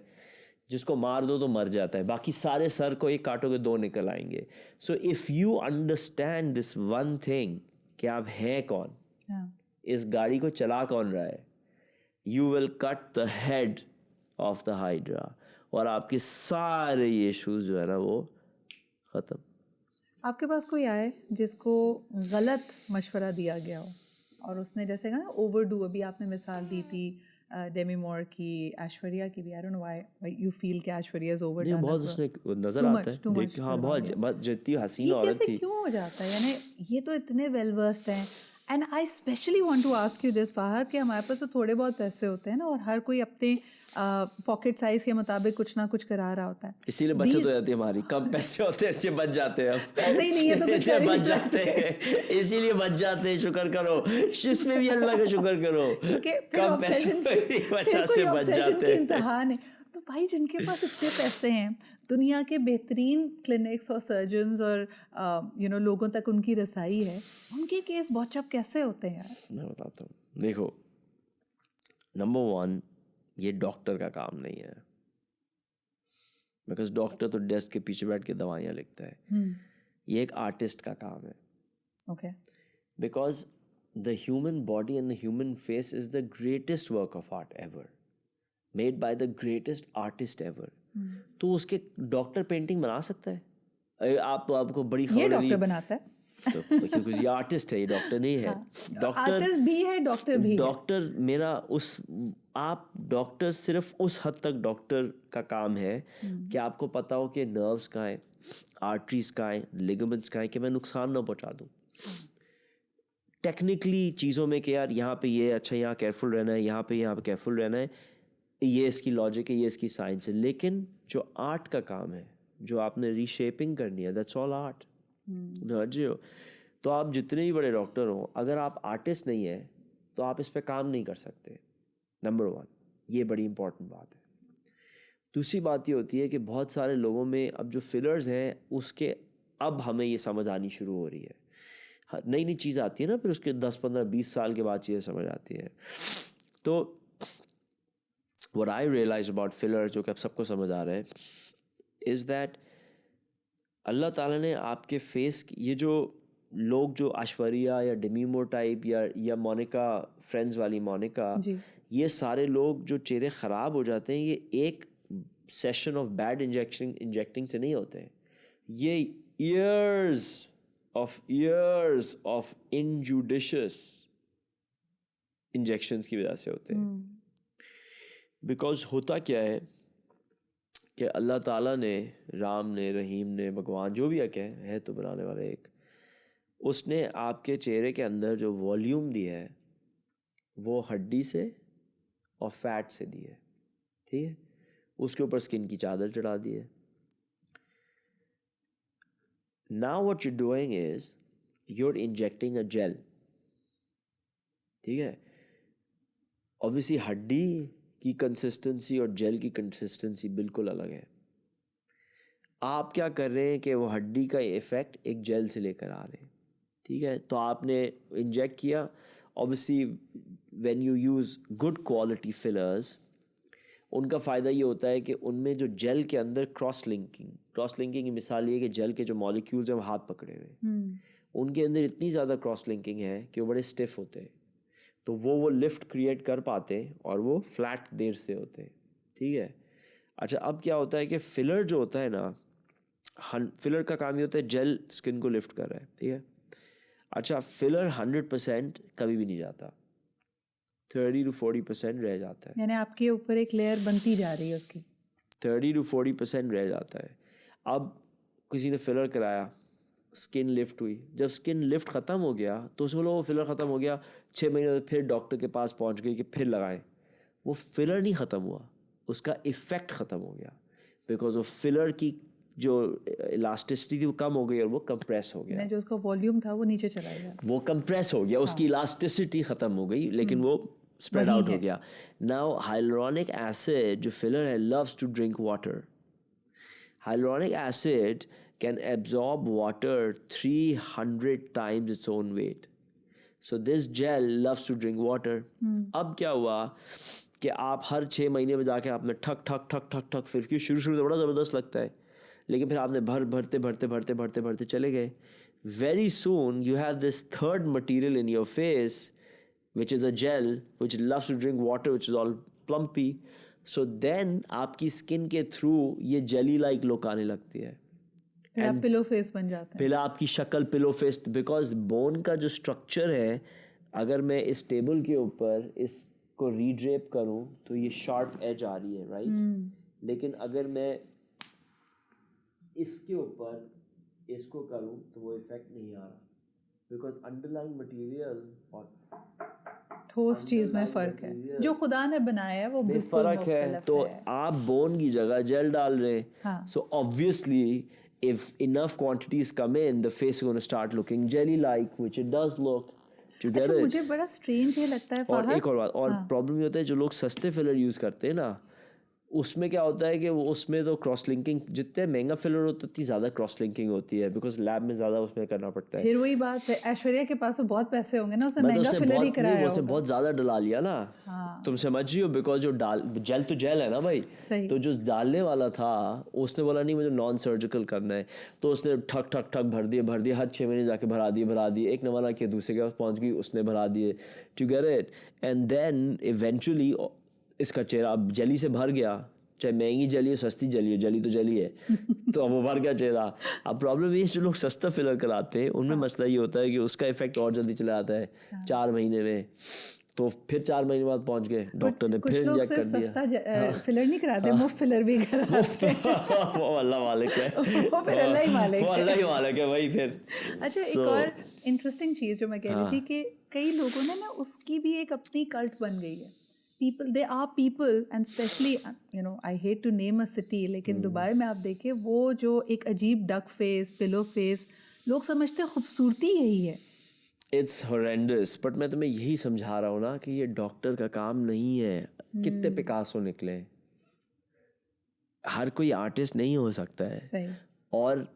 जिसको मार दो तो मर जाता है, बाकी सारे सर को एक काटोगे दो निकल आएंगे। So if you understand this one thing कि आप हैं कौन, इस गाड़ी को चला कौन रहा है, you will cut the head of the hydra और आपके सारे ये इश्यूज जो है ना वो ख़त्म। आपके पास कोई आए जिसको गलत मशवरा दिया गया हो और उसने जैसे कहा ना ओवरडू, अभी आपने मिसाल दी थी डेमी मूर की, ऐश्वर्या की भी, I don't know why you feel कि ऐश्वर्या इज ओवरडन, बहुत उसने नजर आता है देख, हाँ बहुत जितनी हसीन औरत थी। क्यों हो जाता है? यानी ये तो इतने वेल वर्स्ड हैं। And I specially want to ask you this Fahad कि हमारे पास तो थोड़े बहुत पैसे होते हैं ना और हर कोई अपने पॉकेट साइज के मुताबिक कुछ ना कुछ करा रहा होता है, इसीलिए बचत हो जाती है हमारी, कम पैसे होते हैं इसलिए बच जाते हैं, पैसे ही नहीं है तो इसलिए बच जाते हैं, इसीलिए बच जाते हैं। शुक्र करो, इसमें भी अल्लाह का शुक्र करो, कम पैसे वजह से बच जाते हैं। इंतहा नहीं तो भाई, जिनके पास इतने पैसे हैं, दुनिया के बेहतरीन क्लिनिक्स और सर्जन्स और लोगों तक उनकी रसाई है, उनके केस बहुत कैसे होते हैं यार? मैं बताता हूँ, देखो नंबर वन, ये डॉक्टर का काम नहीं है, बिकॉज डॉक्टर तो डेस्क के पीछे बैठ के दवाइयाँ लिखता है। ये एक आर्टिस्ट का काम है। Okay, because the human body and the human face is the greatest work of art ever, made by the greatest artist ever. तो उसके डॉक्टर पेंटिंग बना सकता है? आपको बड़ी खबर, ये डॉक्टर बनाता है तो क्योंकि ये आर्टिस्ट है, ये डॉक्टर नहीं है। डॉक्टर आर्टिस्ट भी है, डॉक्टर भी है। डॉक्टर मेरा उस, आप डॉक्टर सिर्फ उस हद तक डॉक्टर का काम है कि आपको पता हो कि नर्व्स कहाँ हैं, आर्टरीज कहाँ हैं, लिगामेंट्स कहाँ हैं, कि मैं नुकसान ना पहुँचा दूँ। टेक्निकली चीज़ों में कि यार यहाँ पे ये अच्छा, यहाँ केयरफुल रहना है, यहाँ पे केयरफुल रहना है, ये इसकी लॉजिक है, ये इसकी साइंस है। लेकिन जो आर्ट का काम है, जो आपने रीशेपिंग करनी है, दैट्स ऑल आर्ट। समझिए हो? तो आप जितने भी बड़े डॉक्टर हो, अगर आप आर्टिस्ट नहीं है तो आप इस पे काम नहीं कर सकते। नंबर वन, ये बड़ी इंपॉर्टेंट बात है। दूसरी बात ये होती है कि बहुत सारे लोगों में अब जो फिलर्स हैं उसके, अब हमें ये समझ आनी शुरू हो रही है। नई नई चीज़ आती है ना, फिर उसके 10, 15, 20 साल के बाद चीज़ें समझ आती है। तो what I realized about filler, जो कि अब सबको समझ आ रहा है, is that अल्लाह ताला ने आपके फेस, ये जो लोग जो ऐश्वर्या या डेमी मूर टाइप या मोनिका, फ्रेंड्स वाली मोनिका, ये सारे लोग जो चेहरे ख़राब हो जाते हैं, ये एक सेशन ऑफ बैड इंजेक्टिंग से नहीं होते हैं, ये years of injudicious इंजेक्शंस की वजह से होते हैं। बिकॉज होता क्या है कि अल्लाह ताला ने, राम ने, रहीम ने, भगवान जो भी है तो बनाने वाले एक, उसने आपके चेहरे के अंदर जो वॉल्यूम दिया है वो हड्डी से और फैट से दी है, ठीक है? उसके ऊपर स्किन की चादर चढ़ा दी है। Now what you doing is, you're injecting a gel, ठीक है. Obviously हड्डी की कंसिस्टेंसी और जेल की कंसिस्टेंसी बिल्कुल अलग है. आप क्या कर रहे हैं कि वो हड्डी का इफ़ेक्ट एक जेल से लेकर आ रहे हैं, ठीक है. तो आपने इंजेक्ट किया. Obviously when you use good quality fillers, उनका फ़ायदा ये होता है कि उनमें जो जेल के अंदर क्रॉस लिंकिंग की मिसाल ये है कि जेल के जो मॉलिक्यूल्स हैं वो हाथ पकड़े हुए हैं, उनके अंदर इतनी ज़्यादा क्रॉस लिंकिंग है कि वो बड़े स्टिफ होते हैं, तो वो लिफ्ट क्रिएट कर पाते हैं और वो फ्लैट देर से होते हैं, ठीक है. अच्छा, अब क्या होता है कि फिलर जो होता है ना, फिलर का काम ये होता है जेल स्किन को लिफ्ट कर रहा है, ठीक है. अच्छा, फिलर 100% कभी भी नहीं जाता, 30 to 40% रह जाता है. यानी आपके ऊपर एक लेयर बनती जा रही है उसकी. 30 to 40% रह जाता है. अब किसी ने फिलर कराया, स्किन लिफ्ट हुई. जब स्किन लिफ्ट ख़त्म हो गया तो उसमें वो फिलर ख़त्म हो गया, 6 महीने बाद फिर डॉक्टर के पास पहुंच गई कि फिर लगाएं. वो फिलर नहीं ख़त्म हुआ, उसका इफ़ेक्ट ख़त्म हो गया, बिकॉज वो फिलर की जो इलास्टिसिटी थी वो कम हो गई और वो कंप्रेस हो गया. जो उसका वॉल्यूम था वो नीचे चला गया, वो कंप्रेस हो गया, उसकी इलास्टिसिटी ख़त्म हो गई, लेकिन वो स्प्रेड आउट हो गया. नाउ हाइलुरोनिक एसिड जो फिलर है loves to drink water. Hyaluronic acid can absorb water 300 times its own weight. So this gel loves to drink water. अब क्या हुआ कि आप हर 6 महीने में जाके आपने ठक ठक ठक ठक ठक, फिर क्यों शुरू में बड़ा ज़बरदस्त लगता है, लेकिन फिर आपने भरते चले गए. Very soon you have this third material in your face, which is a gel which loves to drink water, which is all plumpy. So then आपकी स्किन के थ्रू ये जेली लाइक लुक आने लगती है, फिर आप पिलो फेस बन जाते हैं. फिर आपकी शक्ल पिलो फेस, बिकॉज बोन का जो स्ट्रक्चर है, अगर मैं इस टेबल के ऊपर इसको रीड्रेप करूं तो ये शार्प एज आ रही है, राइट. लेकिन अगर मैं इसके ऊपर इसको करूं तो वो इफेक्ट नहीं आ रहा, बिकॉज अंडरलाइंग मटेरियल और ठोस चीज में फर्क है. जो खुदा ने बनाया है वो बिल्कुल फर्क है. तो आप बोन की जगह जेल डाल रहे हैं, so obviously if enough quantities come in, the face is going to start looking jelly like, which it does look. अच्छा, मुझे बड़ा स्ट्रेंज ये लगता है. और एक और बात, और प्रॉब्लम ये होता है जो लोग सस्ते फिलर यूज़ करते हैं ना, उसमें क्या होता है कि वो उसमें तो क्रॉस लिंकिंग, जितने महंगा फिलर होता है उतनी ज़्यादा क्रॉस लिंकिंग होती है, बिकॉज लैब में ज़्यादा उसमें करना पड़ता है. फिर वही बात है, ऐश्वर्या के पास तो बहुत पैसे होंगे ना, उसने महंगा फिलर ही कराया, उसने बहुत ज़्यादा डला लिया ना. तुम समझ रही हो, बिकॉज जो जेल तो जेल है ना भाई. तो जो डालने वाला था उसने बोला नहीं मुझे नॉन सर्जिकल करना है, तो उसने ठक ठक ठक भर दिए, हर 6 महीने जाके भरा दिए. एक नवाना किया, दूसरे के पास पहुँच गई, उसने भरा दिए, to get it. And then eventually इसका चेहरा अब जेली से भर गया, चाहे महंगी जली हो सस्ती जली हो, जली तो जली है. तो अब वो भर गया चेहरा. अब प्रॉब्लम ये जो लोग सस्ता फिलर कराते हैं उनमें मसला ये होता है कि उसका इफेक्ट और जल्दी चला आता है 4 महीने में. तो फिर 4 महीने बाद पहुंच गए, डॉक्टर ने फिर इंजेक्ट कर दिया. सस्ता फिलर नहीं कराते, मुफ्त फिलर भी कराते हैं. वो अल्लाह मालिक है, वो फिर अल्लाह ही मालिक है भाई. फिर अच्छा, एक और इंटरेस्टिंग चीज़ जो मैं कह रही थी कि कई लोगों ने ना उसकी भी एक अपनी कल्ट बन गई है. There are people, and especially, I hate to name a city, लेकिन दुबई में आप देखिए वो जो एक अजीब डक फेस, पिलो फेस, लोग समझते हैं खूबसूरती यही है. It's horrendous. बट मैं तुम्हें यही समझा रहा हूँ ना कि ये डॉक्टर का काम नहीं है. कितने पिकासो निकले, हर कोई आर्टिस्ट नहीं हो सकता है. सही. और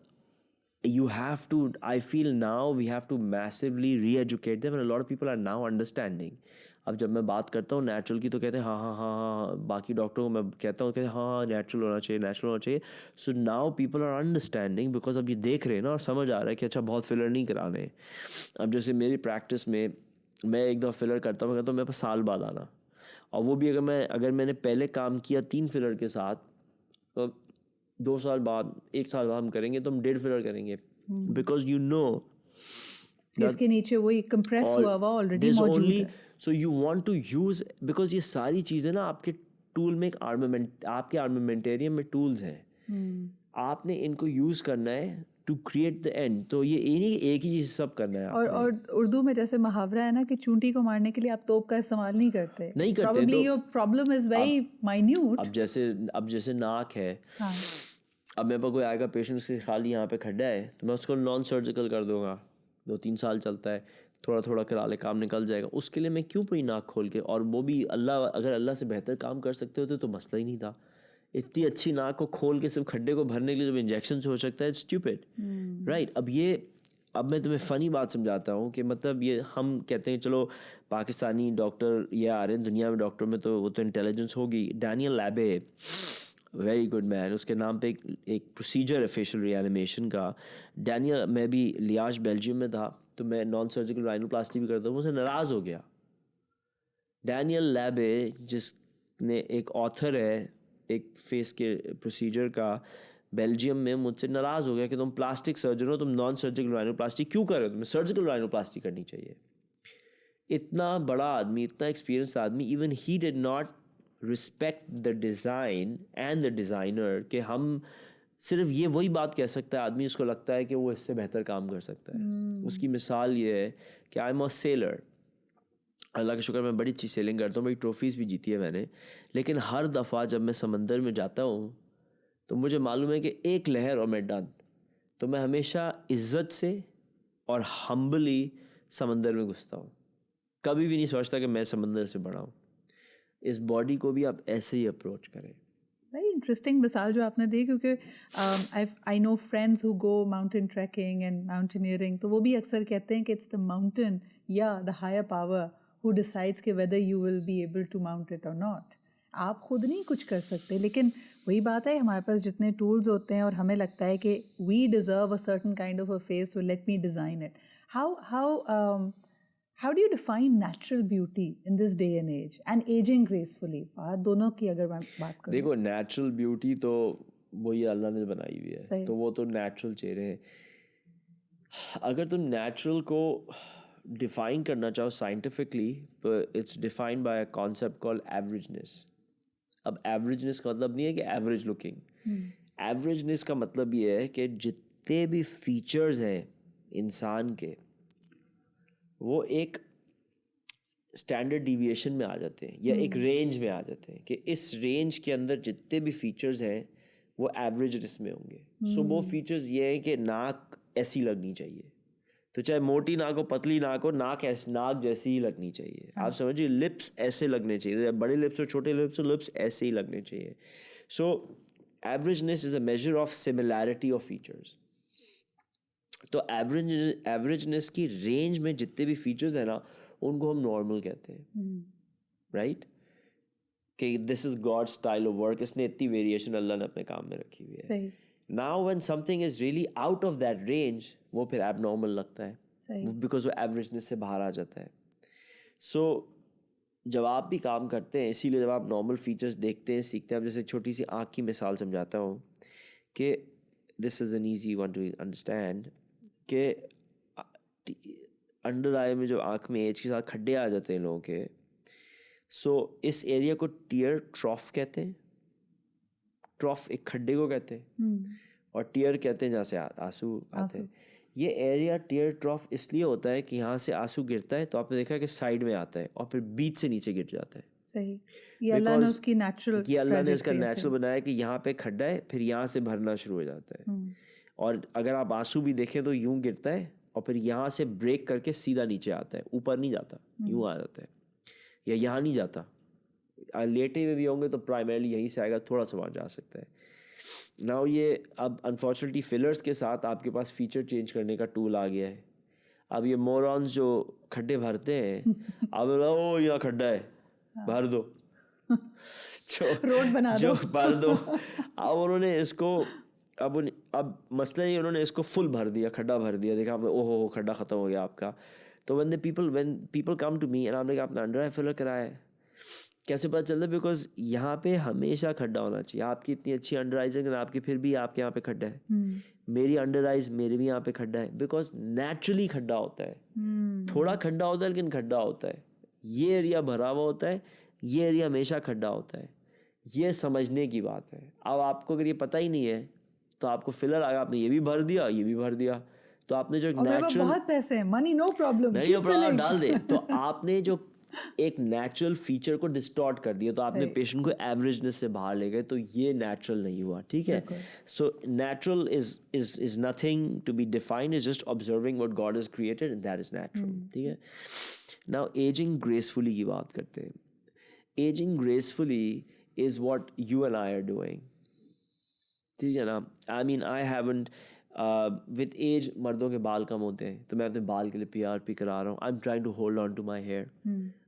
you have to, I feel now we have to massively re-educate them, and a lot of people are now understanding. अब जब मैं बात करता हूँ नेचुरल की तो कहते हैं हाँ, बाकी डॉक्टरों को मैं कहता हूँ कहते हैं हाँ नेचुरल होना चाहिए. So now people are understanding, because अब ये देख रहे हैं ना और समझ आ रहा है कि अच्छा बहुत फिलर नहीं कराने. अब जैसे मेरी प्रैक्टिस में मैं एक दफ़ा फिलर करता हूँ, मैं कहता हूँ मेरे पास साल बाद आना, और वो भी अगर मैंने पहले काम किया 3 फिलर के साथ, तो 2 साल बाद 1 साल बाद हम करेंगे तो हम 1.5 फिलर करेंगे, बिकॉज यू नो इसके नीचे वही कंप्रेस हुआ ऑलरेडी मौजूद है. So you want to use, because ये सारी चीज़ें ना आपके टूल में, एक आर्मामेंट, आपके आर्मामेंटेरियम में टूल्स हैं, आपने इनको यूज़ करना है टू क्रिएट द एंड. तो ये नहीं एक ही चीज़ सब करना है. और उर्दू में जैसे मुहावरा है ना कि चूंटी को मारने के लिए आप तोप का इस्तेमाल नहीं करते. Probably your problem is very minute. अब जैसे नाक है, अब मेरे पास कोई आएगा पेशेंट से खाली यहाँ पे खड्डा है, तो मैं उसको नॉन सर्जिकल कर दूंगा, 2-3 साल चलता है, थोड़ा थोड़ा करा ले, काम निकल जाएगा। उसके लिए मैं क्यों पूरी नाक खोल के, और वो भी अगर अल्लाह से बेहतर काम कर सकते होते तो मसला ही नहीं था। इतनी अच्छी नाक को खोल के सिर्फ खड्डे को भरने के लिए जब इंजेक्शन से हो सकता है, स्टूपिड, राइट। अब मैं तुम्हें फ़नी बात समझाता हूँ कि मतलब ये हम कहते हैं चलो पाकिस्तानी डॉक्टर ये आ रहे हैं दुनिया में, डॉक्टर में तो वो तो इंटेलिजेंस होगी। डैनियल लैबे, वेरी गुड मैन, उसके नाम पे एक प्रोसीजर है फेशियल रिएनिमेशन का। डैनियल, मैं भी लियाज बेल्जियम में था, तो मैं नॉन सर्जिकल राइनोप्लास्टी भी करता हूँ, मुझसे नाराज़ हो गया। डैनियल लैबे, जिसने एक ऑथर है एक फेस के प्रोसीजर का बेल्जियम में, मुझसे नाराज़ हो गया कि तुम प्लास्टिक सर्जन हो, तुम नॉन सर्जिकल राइनोप्लास्टी क्यों कर रहे हो, तुम्हें सर्जिकल राइनोप्लास्टी करनी चाहिए। इतना बड़ा आदमी, इतना एक्सपीरियंस आदमी, even he did not respect the design and the designer, कि हम सिर्फ ये वही बात कह सकता है आदमी, उसको लगता है कि वो इससे बेहतर काम कर सकता है। उसकी मिसाल ये है कि आई एम अ सेलर, अल्लाह का शुक्र मैं बड़ी अच्छी सेलिंग करता हूँ, बड़ी ट्रॉफीज़ भी जीती है मैंने, लेकिन हर दफ़ा जब मैं समंदर में जाता हूँ तो मुझे मालूम है कि एक लहर और मैं डन। तो मैं हमेशा इज़्ज़त से और हम्बली समंदर में घुसता हूँ, कभी भी नहीं सोचता कि मैं समंदर से बड़ा हूँ। इस बॉडी को भी आप ऐसे ही अप्रोच करें। वेरी इंटरेस्टिंग मिसाल जो आपने दी, क्योंकि I know friends who go mountain trekking and mountaineering, तो वो भी अक्सर कहते हैं कि इट्स द माउंटेन या the higher power who decides कि whether you will be able to mount it or not. आप खुद नहीं कुछ कर सकते, लेकिन वही बात है, हमारे पास जितने टूल्स होते हैं और हमें लगता है कि we deserve a certain kind of a face, so let me design it. How do you define natural beauty in this day and age and aging gracefully? बात दोनों की अगर मैं बात करूँ, देखो नेचुरल ब्यूटी तो वही अल्लाह ने बनाई हुई है, सही। तो वो तो नेचुरल चेहरे हैं। अगर तुम नेचुरल को डिफाइन करना चाहो साइंटिफिकली, तो it's defined by a concept called averageness. अब एवरेजनेस का मतलब नहीं है कि एवरेज लुकिंग। एवरेजनेस का मतलब ये है कि जितने भी फीचर्स हैं इंसान के, वो एक स्टैंडर्ड डिविएशन में आ जाते हैं या एक रेंज में आ जाते हैं, कि इस रेंज के अंदर जितने भी फीचर्स हैं वो एवरेजनेस में होंगे। सो वो फीचर्स ये हैं कि नाक ऐसी लगनी चाहिए, तो चाहे मोटी नाक हो पतली नाक हो, नाक जैसी ही लगनी चाहिए। आप समझिए, लिप्स ऐसे लगने चाहिए, बड़े लिप्स हो छोटे लिप्स हो, लिप्स ऐसे ही लगने चाहिए। So averageness is a measure of similarity of features. तो एवरेजनेस की रेंज में जितने भी फीचर्स हैं ना, उनको हम नॉर्मल कहते हैं, राइट। कि this is God style of work, इसने इतनी वेरिएशन अल्लाह ने अपने काम में रखी हुई है। Now when something is really out of that range, वो फिर एबनॉर्मल लगता है, बिकॉज वो एवरेजनेस से बाहर आ जाता है। सो जब आप भी काम करते हैं, इसीलिए जब आप नॉर्मल फीचर्स देखते हैं, सीखते हैं, अब जैसे छोटी सी आँख की मिसाल समझाता हूँ कि this is an easy one two understand, कि अंडर आई में जो आँख में एज के साथ खड्डे आ जाते हैं लोगों के, सो इस एरिया को टीयर ट्रॉफ कहते हैं। ट्रॉफ एक खड्डे को कहते हैं, और टीयर कहते हैं जहाँ से आंसू आते हैं। ये एरिया टीयर ट्रॉफ इसलिए होता है कि यहाँ से आंसू गिरता है तो आपने देखा कि साइड में आता है और फिर बीच से नीचे गिर जाता है। सही, ये अल्लाह ने उसकी नेचुरल, ये अल्लाह ने उसका नेचुरल बनाया कि यहाँ पे खड्डा है, फिर यहाँ से भरना शुरू हो जाता है। और अगर आप आंसू भी देखें तो यूं गिरता है और फिर यहाँ से ब्रेक करके सीधा नीचे आता है, ऊपर नहीं जाता, यूं आ जाता है, या यहाँ नहीं जाता। लेटे हुए भी होंगे तो प्राइमरीली यहीं से आएगा, थोड़ा सा वहाँ जा सकता है। नाउ ये अब अनफॉर्चुनेटली फिलर्स के साथ आपके पास फीचर चेंज करने का टूल आ गया है। अब ये मोरॉन्स जो खड्डे भरते हैं, अब ओ यहाँ खड्डा है, भर दो, रोड बना दो, भर दो। अब उन्होंने इसको अब मसला ही, उन्होंने इसको फुल भर दिया, खड्डा भर दिया। देखा आपने, ओहो खड्डा ख़त्म हो गया आपका। तो when people come to me and आपने कहा आपने अंडर आई फिलर कराया है, कैसे पता चलता है? बिकॉज यहाँ पे हमेशा खड्डा होना चाहिए। आपकी इतनी अच्छी अंडर आइज है, आपकी फिर भी आपके यहाँ पे खड्डा है। मेरी अंडर आइज, मेरे भी यहाँ पे खड्डा है, बिकॉज नेचुरली खड्डा होता है। थोड़ा खड्डा होता है लेकिन खड्डा होता है। ये एरिया भरा हुआ होता है, ये एरिया हमेशा खड्डा होता है। ये समझने की बात है। अब आपको अगर ये पता ही नहीं है तो आपको फिलर आया, आपने ये भी भर दिया, ये भी भर दिया, तो आपने जो नेचुरल, बहुत पैसे हैं, मनी नो प्रॉब्लम, नहीं नो प्रॉब्लम, डाल दे। तो आपने जो एक नेचुरल फीचर को डिस्टॉर्ट कर दिया, तो आपने सही। पेशेंट को एवरेजनेस से बाहर ले गए, तो ये नेचुरल नहीं हुआ, ठीक है. So natural is nothing to be defined, is just observing what God has created and that is natural, ठीक है. नाउ एजिंग ग्रेसफुली की बात करते हैं. Aging gracefully is what you and I are doing, ठीक है ना. I mean I haven't with age मर्दों के बाल कम होते हैं, तो मैं अपने बाल के लिए PRP करा रहा हूँ. I am trying to hold on to my hair.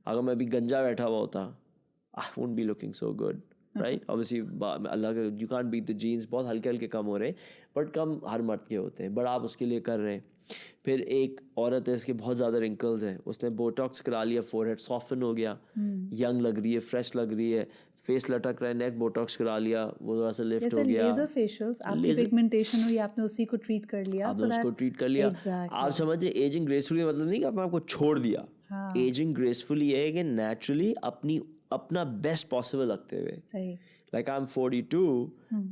अगर मैं अभी गंजा बैठा हुआ होता, I won't be looking so good, right. Obviously अल्लाह का, you can't beat the genes, बहुत हल्के हल्के कम हो रहे हैं, बट कम हर मर्द के होते हैं, बट आप उसके लिए कर रहे हैं. फिर एक औरत है, इसके बहुत ज़्यादा रिंकल्स हैं, उसने बोटॉक्स करा लिया, फोरहेड सॉफ्टन हो गया, यंग लग रही है, फ्रेश लग रही है. फेस लटक रहा है, नेक बोटॉक्स करा लिया, वो थोड़ा सा लिफ्ट हो गया. लेजर फेशियल्स, आपकी पिगमेंटेशन हुई, आपने उसी को ट्रीट कर लिया, आपने उसको ट्रीट कर लिया. आप समझिए एजिंग ग्रेसफुली मतलब नहीं कि आपने आपको छोड़ दिया. एजिंग ग्रेसफुली है कि नेचुरली अपना बेस्ट पॉसिबल रखते हुए. सही. Like I'm 42,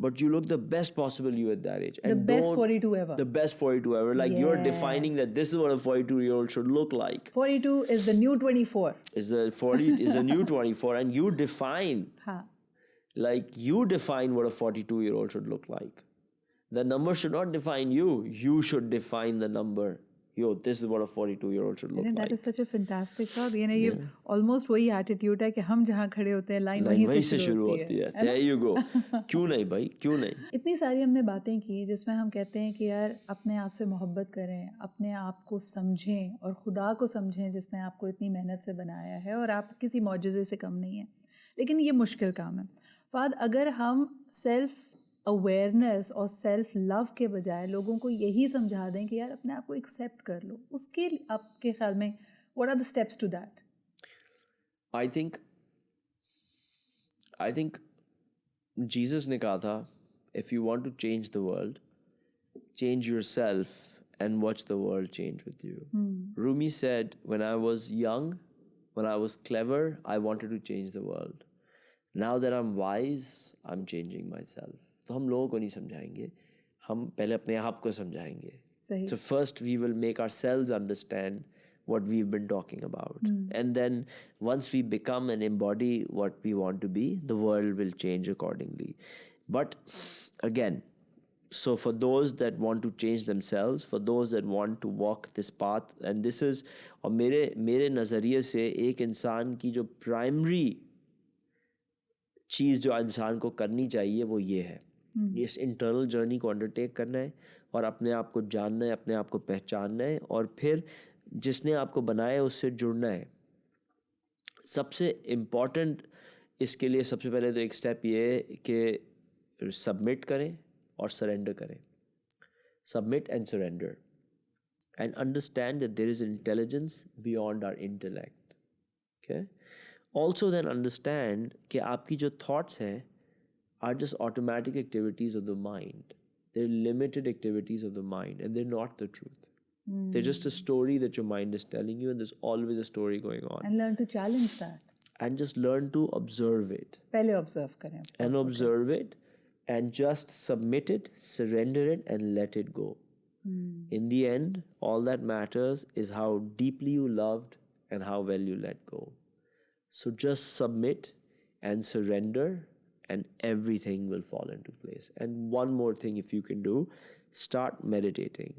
but you look the best possible you at that age. The best 42 ever. The best 42 ever. Like you're defining that this is what a 42-year-old should look like. 42 is the new 24. Is the 40 is a new 24, and you define. Like you define what a 42-year-old should look like. The number should not define you. You should define the number. Yo, this is what a 42-year-old should look like. That is such a fantastic thought. ये almost वही attitude है कि हम जहाँ खड़े होते हैं line वहीं से शुरू होती है. There you go. क्यों नहीं भाई, क्यों नहीं. इतनी सारी हमने बातें की जिसमें हम कहते हैं कि यार अपने आप से मोहब्बत करें, अपने आप को समझें और खुदा को समझें जिसने आपको इतनी मेहनत से बनाया है, और आप किसी मौजज़े से कम नहीं है. लेकिन ये मुश्किल काम है. फाद, अगर हम सेल्फ अवेयरनेस और सेल्फ लव के बजाय लोगों को यही समझा दें कि यार अपने आप को एक्सेप्ट कर लो, उसके आपके ख्याल में what are the steps to that? I think Jesus ने कहा था, if you want to change the world, change yourself and watch the world change with you. Rumi said, when I was young, when I was clever, I wanted to change the world. Now that I am wise, I am changing myself. तो हम लोगों को नहीं समझाएंगे, हम पहले अपने आप को समझाएंगे. So first we will make ourselves understand what we've been talking about. And then once we become and embody what we want to be, the world will change accordingly. But again, so for those that want to change themselves, for those that want to walk this path, and this is, और मेरे नज़रिए से एक इंसान की जो primary चीज़ जो इंसान को करनी चाहिए वो ये है. इस इंटरनल जर्नी को अंडरटेक करना है और अपने आप को जानना है, अपने आप को पहचानना है, और फिर जिसने आपको बनाया है उससे जुड़ना है. सबसे इम्पॉर्टेंट इसके लिए सबसे पहले तो एक स्टेप ये है कि सबमिट करें और सरेंडर करें. Submit and surrender and understand that there is intelligence beyond our intellect. Okay. Also then understand कि आपकी जो थॉट्स हैं are just automatic activities of the mind. They're limited activities of the mind, and they're not the truth. They're just a story that your mind is telling you, and there's always a story going on. And learn to challenge that. And just learn to observe it. पहले observe करें. And observe it, and just submit it, surrender it, and let it go. In the end, all that matters is how deeply you loved and how well you let go. So just submit and surrender, and everything will fall into place. And one more thing, if you can do, start meditating.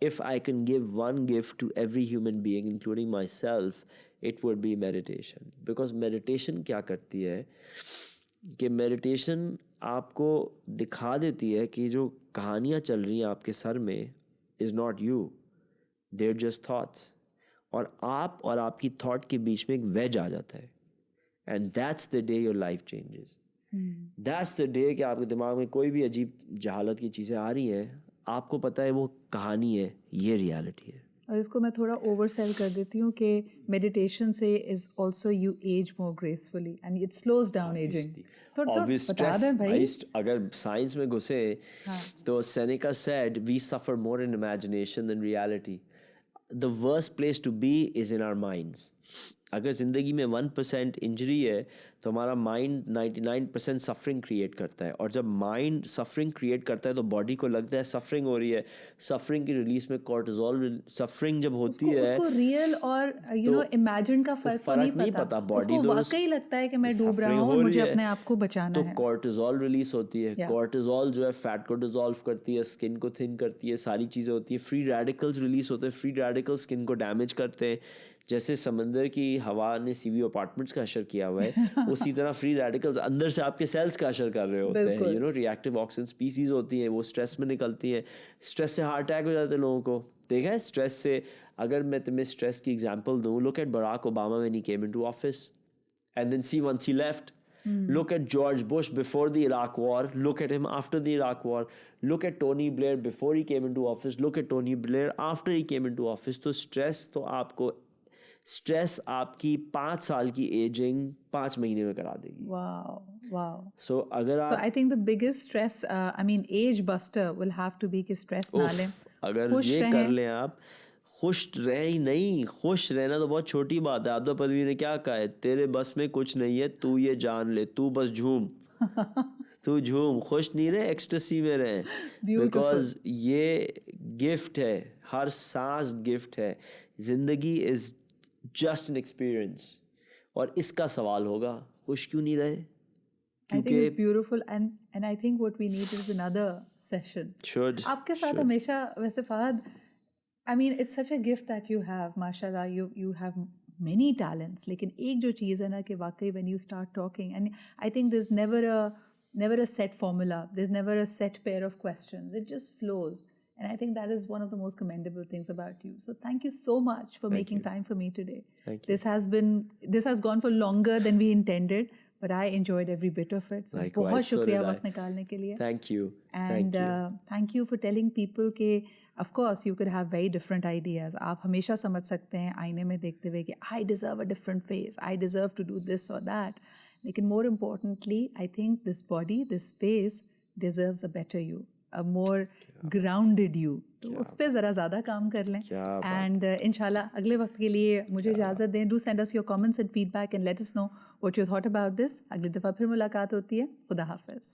If I can give one gift to every human being, including myself, it would be meditation. Because meditation क्या करती है कि meditation आपको दिखा देती है कि जो कहानियाँ चल रही हैं आपके सर में is not you. They're just thoughts. और आप और आपकी thought के बीच में एक wedge आ जाता है. And that's the day your life changes. That's the day कि आपके दिमाग में कोई भी अजीब जहालत की चीज़ें आ रही हैं, आपको पता है वो कहानी है, ये रियलिटी है. और इसको मैं थोड़ा ओवर सेल कर देती हूँ कि मेडिटेशन से is also you age more gracefully and it slows down aging. तो बता दें भाई, अगर साइंस में घुसे तो Seneca said we suffer more in imagination than reality. The worst place to be is in our minds. अगर ज़िंदगी में 1% इंजरी है तो हमारा माइंड 99% सफरिंग क्रिएट करता है, और जब माइंड सफरिंग क्रिएट करता है तो बॉडी को लगता है सफरिंग हो रही है, सफरिंग की रिलीज में कॉर्टिसोल, सफरिंग जब होती है उसको रियल और यू नो इमेजिन का फर्क तो नहीं पता, बॉडी उसको वाकई लगता है कि मैं डूब रहा हूँ और मुझे अपने आप को बचाना तो है। कॉर्टिसोल रिलीज होती है, कॉर्टिसोल जो है फैट को डिसॉल्व करती है, स्किन को थिन करती है, सारी चीज़ें होती है। फ्री रेडिकल्स रिलीज होते हैं, फ्री रेडिकल्स स्किन को डैमेज करते हैं। जैसे समंदर की हवा ने सीवी अपार्टमेंट्स का असर किया हुआ है, उसी तरह फ्री रेडिकल्स अंदर से आपके सेल्स का असर कर रहे होते हैं। You know, reactive oxygen species होती हैं, वो स्ट्रेस में निकलती हैं, स्ट्रेस से हार्ट अटैक हो जाते हैं लोगों को। देखा है स्ट्रेस से, अगर मैं तुम्हें स्ट्रेस की एग्जांपल दूं, look at Barack Obama when he came into office and then see once he left. Look at George Bush before the Iraq War. Look at him after the Iraq War. Look at Tony Blair before he came into office. Look at Tony Blair after he came into office. तो stress आपकी 5 साल की ageing 5 महीने में करा देगी. Wow. So अगर आप, So I think the biggest stress, age buster will have to be कि stress ना लें. अगर ये कर लें आप, खुश रह ही नहीं, खुश रहना तो बहुत छोटी बात है. आबदा पदवी ने क्या कहा है, तेरे बस में कुछ नहीं है, तू ये जान ले, तू बस झूम. तू झूम, खुश नहीं रहे, एक्सटेसी में रहे, बिकॉज ये गिफ्ट है, हर सांस गिफ्ट है. जिंदगी इज जस्ट एन एक्सपीरियंस, और इसका सवाल होगा खुश क्यों नहीं रहे. I think it's beautiful, and I think what we need is another session. आपके साथ हमेशा वैसे Fahad, I mean it's such a gift that you have, mashallah, you have many talents. लेकिन एक जो चीज़ है ना कि वाकई when you start talking, and I think there's never a set formula, there's never a set pair of questions, it just flows, and I think that is one of the most commendable things about you. So thank you so much for making time for me today. Thank you. This has gone for longer than we intended, but I enjoyed every bit of it. So बहुत शुक्रिया वक्त निकालने के लिए. Thank you. And thank you for telling people कि of course you could have very different ideas. आप हमेशा समझ सकते हैं आईने में देखते हुए कि I deserve a different face, I deserve to do this or that. लेकिन more importantly, I think this body, this face deserves a better you, a more grounded you. तो उस पर ज़रा ज़्यादा काम कर लें. And इंशाल्लाह अगले वक्त के लिए मुझे इजाज़त दें. Do send us your comments and feedback and let us know what you thought about this. अगली दफ़ा फिर मुलाकात होती है. खुदा हाफ़िज़.